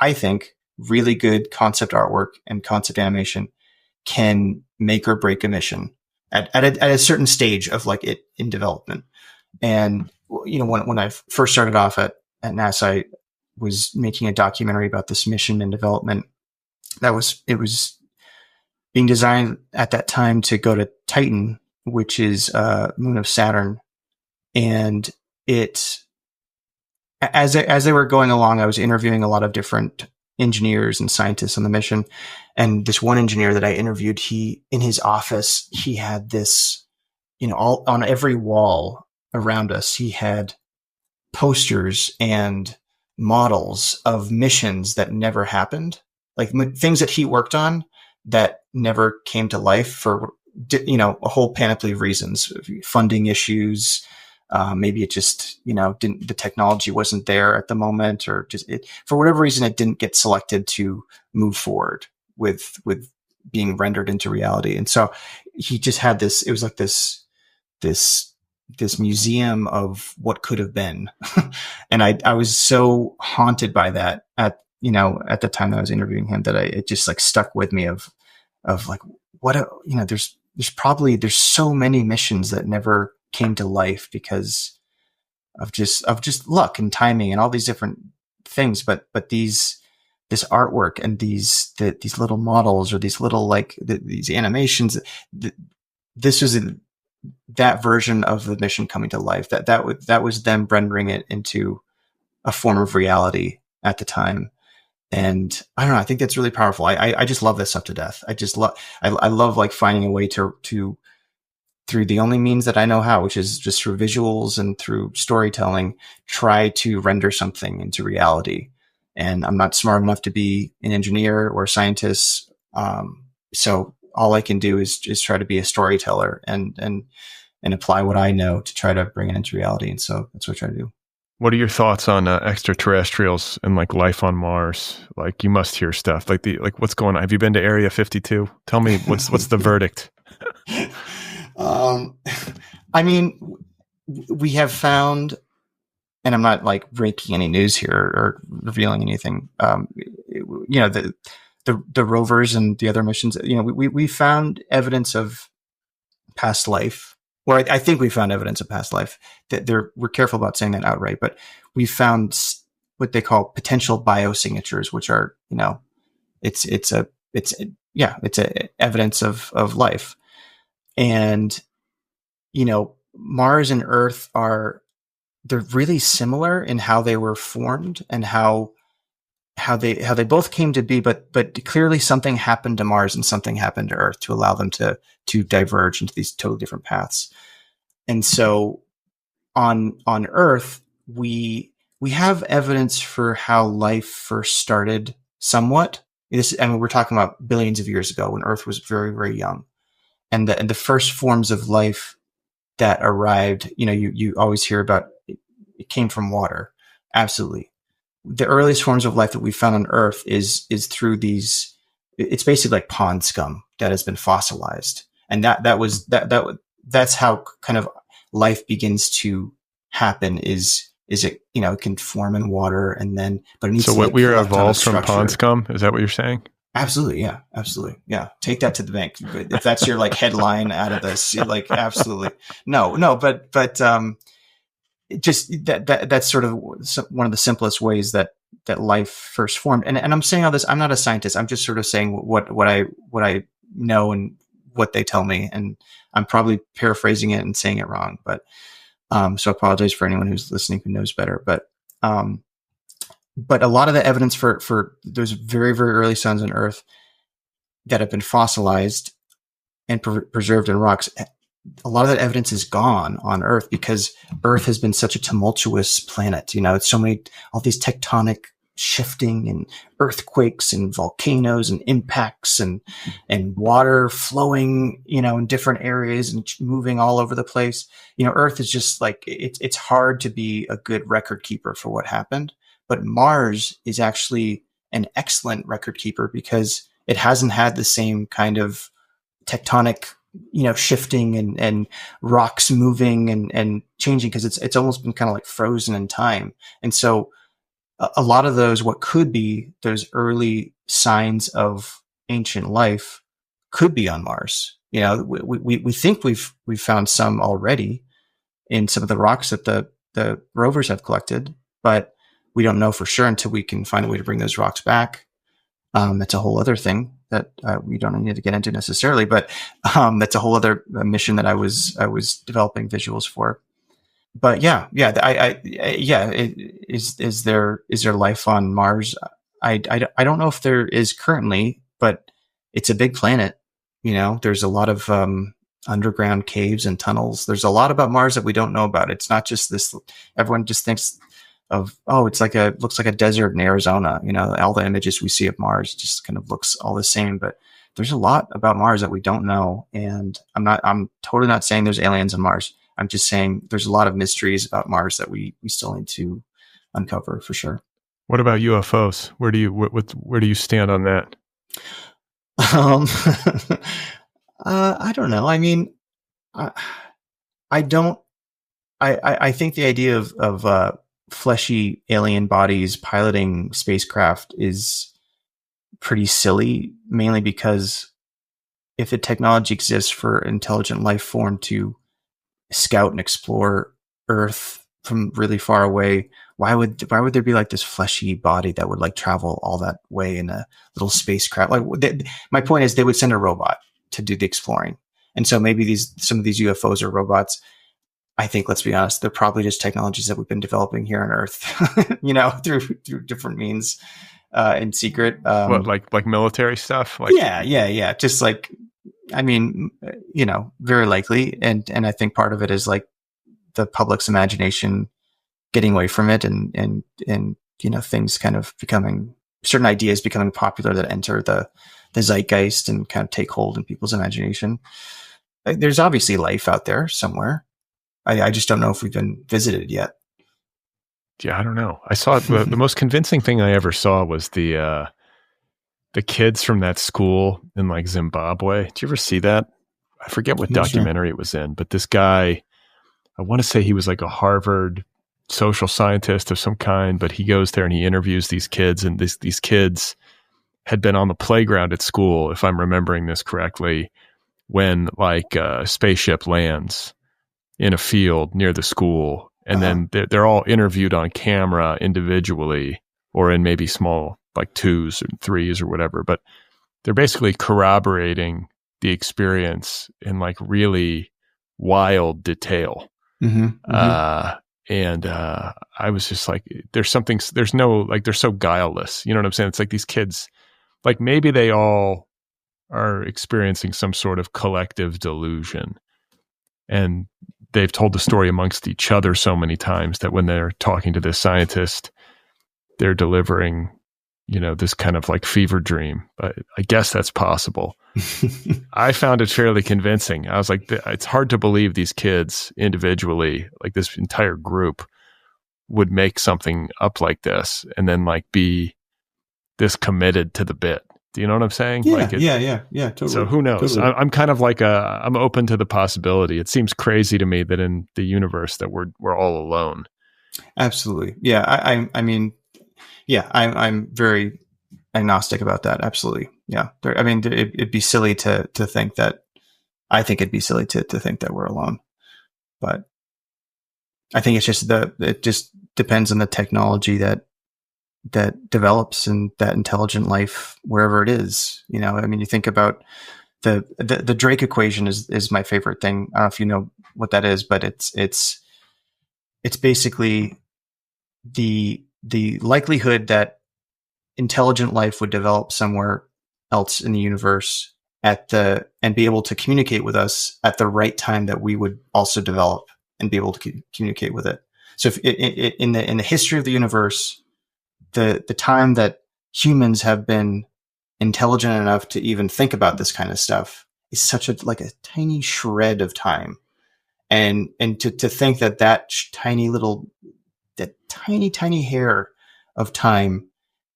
I think really good concept artwork and concept animation can make or break a mission at a certain stage of like it in development. And, when I first started off at NASA, I was making a documentary about this mission in development. It was being designed at that time to go to Titan, which is a moon of Saturn. And as they were going along, I was interviewing a lot of different engineers and scientists on the mission. And this one engineer that I interviewed, in his office, he had this, all on every wall around us, he had posters and models of missions that never happened, like things that he worked on that never came to life for, a whole panoply of reasons, funding issues. Maybe it just, the technology wasn't there at the moment, or just for whatever reason, it didn't get selected to move forward with being rendered into reality. And so he just had this, it was like this museum of what could have been. And I was so haunted by that at the time that I was interviewing him, that it just like stuck with me of like, there's so many missions that never came to life because of just luck and timing and all these different things. But this artwork and these little models, or these little these animations, this was that version of the mission coming to life. That was them rendering it into a form of reality at the time. And I don't know, I think that's really powerful. I just love this stuff to death. I love like finding a way to through the only means that I know how, which is just through visuals and through storytelling, try to render something into reality. And I'm not smart enough to be an engineer or a scientist. So all I can do is try to be a storyteller and apply what I know to try to bring it into reality. And so that's what I try to do. What are your thoughts on extraterrestrials and like life on Mars? Like, you must hear stuff like what's going on. Have you been to Area 52? Tell me what's the verdict? I mean, we have found, and I'm not like breaking any news here or revealing anything. The rovers and the other missions, we found evidence of past life. Or I think we found evidence of past life. We're careful about saying that outright, but we found what they call potential biosignatures, which are, it's evidence of life. And, Mars and Earth they're really similar in how they were formed and how they both came to be, but clearly something happened to Mars and something happened to Earth to allow them to diverge into these totally different paths. And so on Earth, we have evidence for how life first started somewhat. We're talking about billions of years ago when Earth was very, very young. And the first forms of life that arrived, you always hear about it came from water. Absolutely. The earliest forms of life that we found on Earth is through these. It's basically like pond scum that has been fossilized, and that's how kind of life begins to happen. Is it it can form in water, and then but it needs so to, what we are evolved from pond scum? Is that what you're saying? Absolutely, yeah, absolutely, yeah. Take that to the bank if that's your like headline out of this. Like, absolutely, no, but just that's sort of one of the simplest ways that life first formed. And I'm saying all this, I'm not a scientist. I'm just sort of saying what I know and what they tell me. And I'm probably paraphrasing it and saying it wrong, but, so I apologize for anyone who's listening who knows better, but a lot of the evidence for those very, very early suns on Earth that have been fossilized and preserved in rocks a lot of that evidence is gone on Earth because Earth has been such a tumultuous planet. It's so many, all these tectonic shifting and earthquakes and volcanoes and impacts and water flowing, in different areas and moving all over the place. Earth is just like, it's hard to be a good record keeper for what happened, but Mars is actually an excellent record keeper because it hasn't had the same kind of tectonic, shifting and rocks moving and changing because it's almost been kind of like frozen in time. And so a lot of those, what could be those early signs of ancient life could be on Mars. We think we've found some already in some of the rocks that the rovers have collected, but we don't know for sure until we can find a way to bring those rocks back. That's a whole other thing that we don't need to get into necessarily, but that's a whole other mission that I was developing visuals for. But yeah, is there life on Mars? I don't know if there is currently, but it's a big planet. There's a lot of underground caves and tunnels. There's a lot about Mars that we don't know about. It's not just this. Everyone just thinks of, looks like a desert in Arizona. All the images we see of Mars just kind of looks all the same, but there's a lot about Mars that we don't know. And I'm totally not saying there's aliens on Mars. I'm just saying there's a lot of mysteries about Mars that we still need to uncover for sure. What about UFOs? Where do you stand on that? I don't know. I mean, I don't. I think the idea of fleshy alien bodies piloting spacecraft is pretty silly, mainly because if the technology exists for intelligent life form to scout and explore Earth from really far away, why would there be like this fleshy body that would like travel all that way in a little spacecraft? My point is they would send a robot to do the exploring. And so maybe some of these UFOs are robots. I think, let's be honest, they're probably just technologies that we've been developing here on Earth, through different means, in secret. What, like military stuff? Yeah. Just like, I mean, very likely. And I think part of it is like the public's imagination getting away from it and things kind of certain ideas becoming popular that enter the zeitgeist and kind of take hold in people's imagination. There's obviously life out there somewhere. I just don't know if we've been visited yet. Yeah, I don't know. I saw the most convincing thing I ever saw was the kids from that school in like Zimbabwe. Did you ever see that? I forget what documentary it was in, but this guy, I want to say he was like a Harvard social scientist of some kind, but he goes there and he interviews these kids, and these kids had been on the playground at school, if I'm remembering this correctly, when like a spaceship lands in a field near the school. And then they're all interviewed on camera individually or in maybe small, like 2s and 3s or whatever. But they're basically corroborating the experience in like really wild detail. And I was just like, they're so guileless. You know what I'm saying? It's like these kids, like maybe they all are experiencing some sort of collective delusion. And they've told the story amongst each other so many times that when they're talking to this scientist, they're delivering, this kind of like fever dream. But I guess that's possible. I found it fairly convincing. I was like, it's hard to believe these kids individually, like this entire group, would make something up like this and then like be this committed to the bit. Do you know what I'm saying? Yeah, totally. So who knows? Totally. I'm kind of like I'm open to the possibility. It seems crazy to me that in the universe that we're all alone. Absolutely. Yeah. I mean, yeah, I'm very agnostic about that. Absolutely. Yeah. It'd be silly to think that. I think it'd be silly to think that we're alone, but I think it's just it just depends on the technology that develops and that intelligent life wherever it is. You think about the Drake equation is my favorite thing. I don't know if you know what that is, but it's basically the likelihood that intelligent life would develop somewhere else in the universe and be able to communicate with us at the right time that we would also develop and be able to communicate with it. So if in the history of the universe, the time that humans have been intelligent enough to even think about this kind of stuff is such a tiny shred of time. And to think that tiny hair of time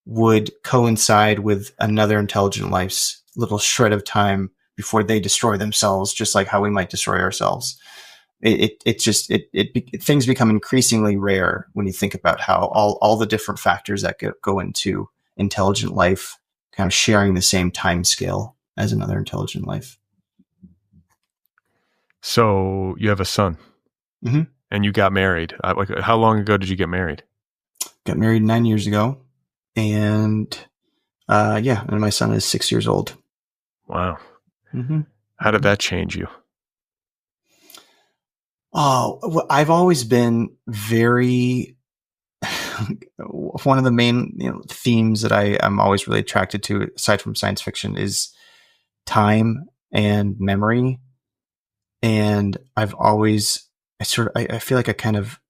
would coincide with another intelligent life's little shred of time before they destroy themselves, just like how we might destroy ourselves. Things become increasingly rare when you think about how all the different factors that go into intelligent life kind of sharing the same time scale as another intelligent life. So you have a son, mm-hmm. and you got married. How long ago did you get married? Got married 9 years ago, and and my son is 6 years old. Wow. Mm-hmm. How did that change you? Oh, well, I've always been very one of the main themes that I'm always really attracted to, aside from science fiction, is time and memory. And I've always, I feel like I kind of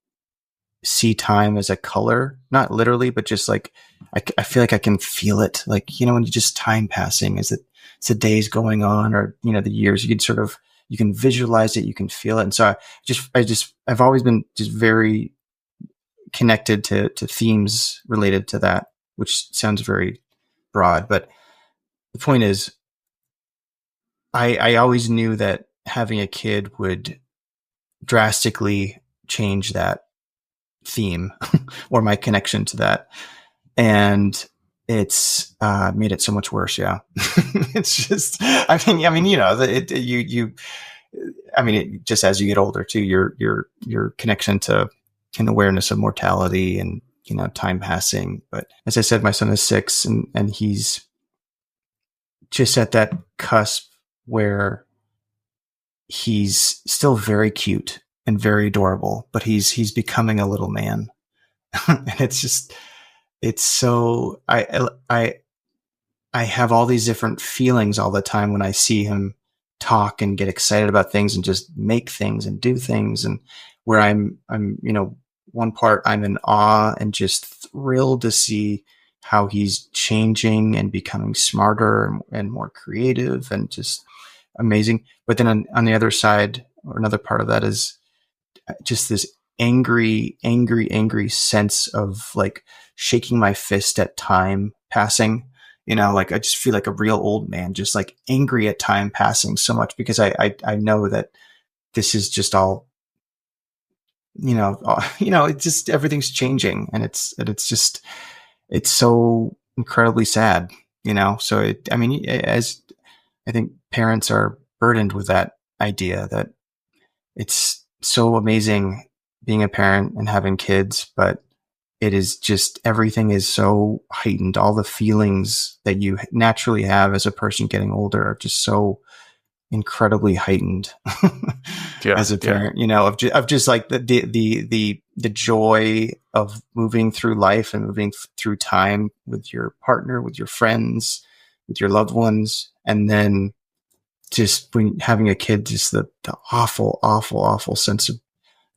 see time as a color, not literally, but just like, I feel like I can feel it. Like, when you just time passing, it's the days going on, or, the years, you can visualize it, you can feel it. And so I've always been just very connected to themes related to that, which sounds very broad, but the point is, I always knew that having a kid would drastically change that theme or my connection to that. And it's made it so much worse. Yeah. It's just, just as you get older too, your connection to an awareness of mortality and, time passing. But as I said, my son is 6 and he's just at that cusp where he's still very cute and very adorable, but he's becoming a little man. And it's so, I have all these different feelings all the time when I see him talk and get excited about things and just make things and do things. And where I'm, one part I'm in awe and just thrilled to see how he's changing and becoming smarter and more creative and just amazing. But then on the other side, or another part of that, is just this angry sense of like shaking my fist at time passing. I just feel like a real old man, just like angry at time passing so much, because I know that this is just all, it's just, everything's changing, and it's so incredibly sad, so as I think parents are burdened with that idea that it's so amazing being a parent and having kids, but it is just, everything is so heightened. All the feelings that you naturally have as a person getting older are just so incredibly heightened as a parent, of just like the joy of moving through life and moving through time with your partner, with your friends, with your loved ones. And then just when having a kid, just the awful sense of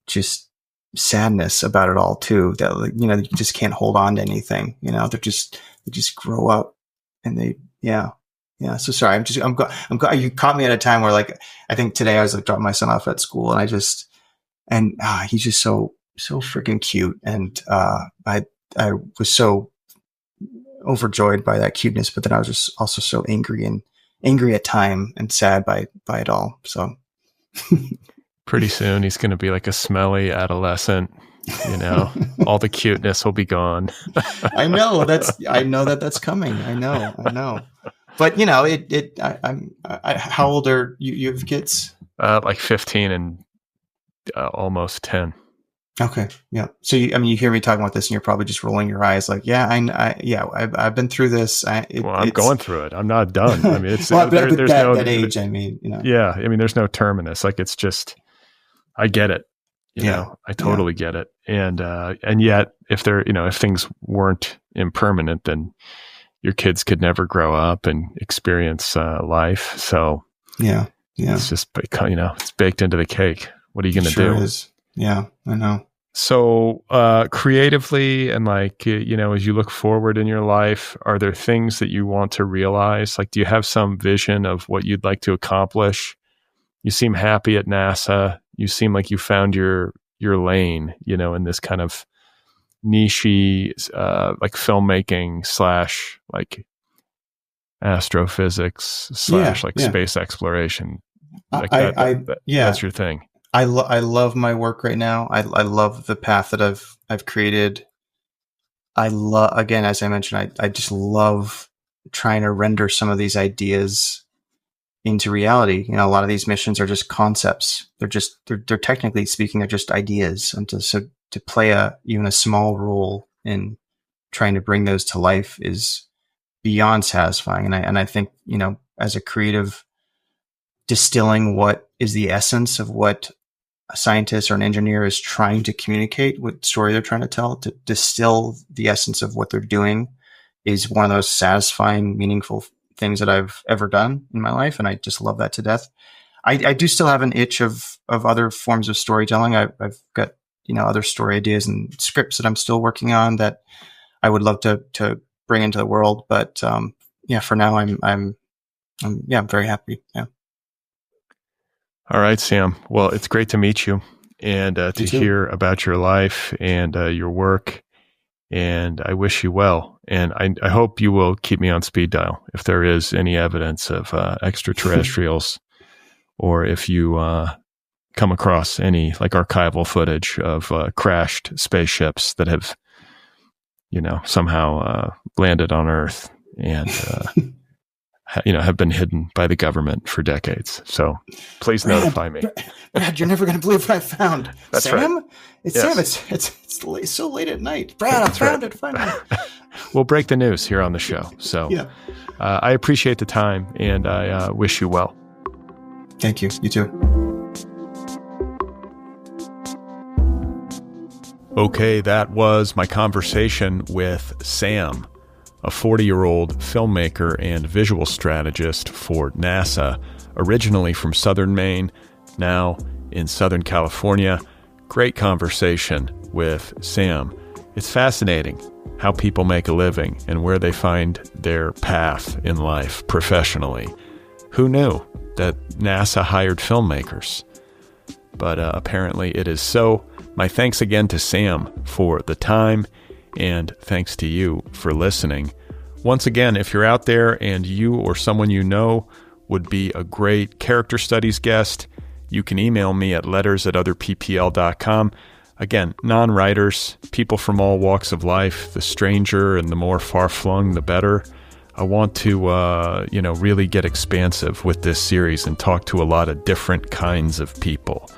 just sadness about it all too, that you just can't hold on to anything, they just grow up and so sorry, you caught me at a time where, like, I think today I was like dropping my son off at school, and he's just so freaking cute, and I was so overjoyed by that cuteness, but then I was just also so angry at time and sad by it all. So pretty soon he's going to be like a smelly adolescent, all the cuteness will be gone. I know that's coming. I know. But how old are you? You have kids? Like 15 and almost 10. Okay. Yeah. So you hear me talking about this and you're probably just rolling your eyes like, I've been through this. I'm going through it. I'm not done. It's well, there's that age. Yeah. There's no term in this. Like, it's just, I get it. I totally get it. And yet if if things weren't impermanent, then your kids could never grow up and experience life. So yeah, it's just, it's baked into the cake. What are you going to sure do? Is. Yeah, I know. So creatively and as you look forward in your life, are there things that you want to realize? Like, do you have some vision of what you'd like to accomplish? You seem happy at NASA. You seem like you found your lane, in this kind of niche-y, like filmmaking / like astrophysics / space exploration. Like that's your thing. I love my work right now. I love the path that I've created. I love, again, as I mentioned, I just love trying to render some of these ideas into reality. A lot of these missions are just concepts. They're technically speaking, they're just ideas. And to play even a small role in trying to bring those to life is beyond satisfying. And I think, as a creative, distilling what is the essence of what a scientist or an engineer is trying to communicate, what story they're trying to tell, to distill the essence of what they're doing is one of those satisfying, meaningful things that I've ever done in my life. And I just love that to death. I do still have an itch of other forms of storytelling. I've got, other story ideas and scripts that I'm still working on that I would love to bring into the world. But, for now I'm very happy. Yeah. All right, Sam. Well, it's great to meet you and to hear about your life and your work. And I wish you well. And I hope you will keep me on speed dial if there is any evidence of extraterrestrials or if you come across any like archival footage of crashed spaceships that have, somehow landed on Earth and have been hidden by the government for decades. So please notify me. Brad, you're never going to believe what I found. That's Sam? right. Sam, it's late, so late at night. Brad, I found it finally. We'll break the news here on the show. So I appreciate the time and I wish you well. Thank you. You too. Okay, that was my conversation with Sam, a 40-year-old filmmaker and visual strategist for NASA, originally from Southern Maine, now in Southern California. Great conversation with Sam. It's fascinating how people make a living and where they find their path in life professionally. Who knew that NASA hired filmmakers? But apparently it is so. My thanks again to Sam for the time, and thanks to you for listening. Once again, if you're out there and you or someone you know would be a great character studies guest, you can email me at letters@otherppl.com. Again, non-writers, people from all walks of life, the stranger and the more far-flung, the better. I want to, really get expansive with this series and talk to a lot of different kinds of people.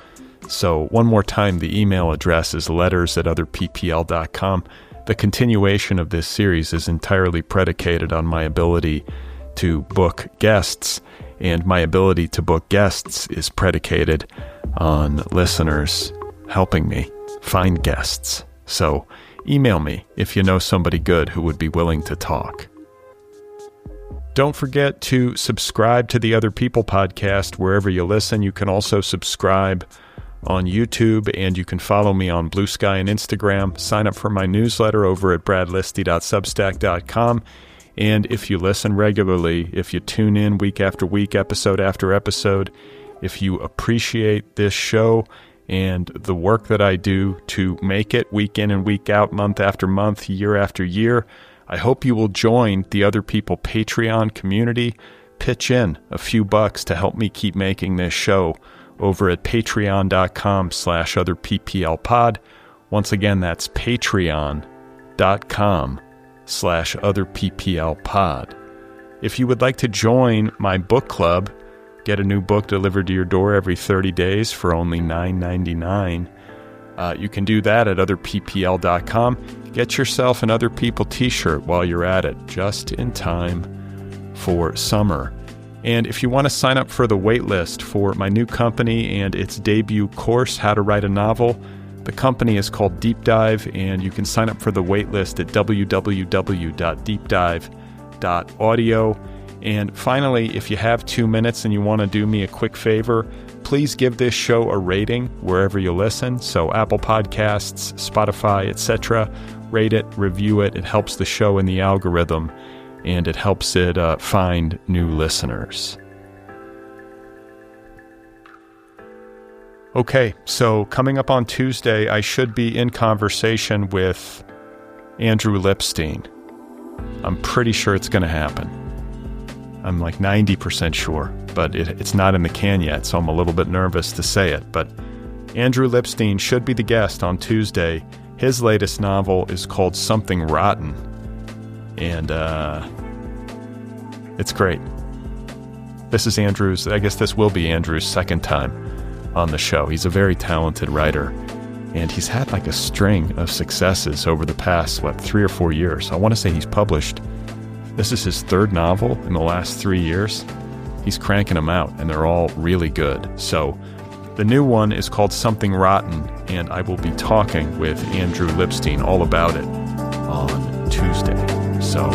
So one more time, the email address is letters@otherppl.com. The continuation of this series is entirely predicated on my ability to book guests, and my ability to book guests is predicated on listeners helping me find guests. So email me if you know somebody good who would be willing to talk. Don't forget to subscribe to the Other People podcast wherever you listen. You can also subscribe on YouTube, and you can follow me on Bluesky and Instagram. Sign up for my newsletter over at bradlisti.substack.com. And if you listen regularly, if you tune in week after week, episode after episode, if you appreciate this show and the work that I do to make it week in and week out, month after month, year after year, I hope you will join the Other People Patreon community. Pitch in a few bucks to help me keep making this show over at patreon.com/otherpplpod. Once again, that's patreon.com/otherpplpod. If you would like to join my book club, get a new book delivered to your door every 30 days for only $9.99. You can do that at otherppl.com. Get yourself an Other People t-shirt while you're at it, just in time for summer. And if you want to sign up for the wait list for my new company and its debut course, How to Write a Novel, the company is called Deep Dive, and you can sign up for the wait list at www.deepdive.com. Audio. And finally, if you have 2 minutes and you want to do me a quick favor, please give this show a rating wherever you listen. So Apple Podcasts, Spotify, etc. Rate it, review it. It helps the show in the algorithm, and it helps it find new listeners. Okay, so coming up on Tuesday, I should be in conversation with Andrew Lipstein. I'm pretty sure it's going to happen. I'm like 90% sure, but it's not in the can yet, so I'm a little bit nervous to say it. But Andrew Lipstein should be the guest on Tuesday. His latest novel is called Something Rotten, and it's great. This will be Andrew's second time on the show. He's a very talented writer, and he's had like a string of successes over the past, 3 or 4 years. I want to say he's published, this is his third novel in the last 3 years. He's cranking them out, and they're all really good. So the new one is called Something Rotten, and I will be talking with Andrew Lipstein all about it on Tuesday. So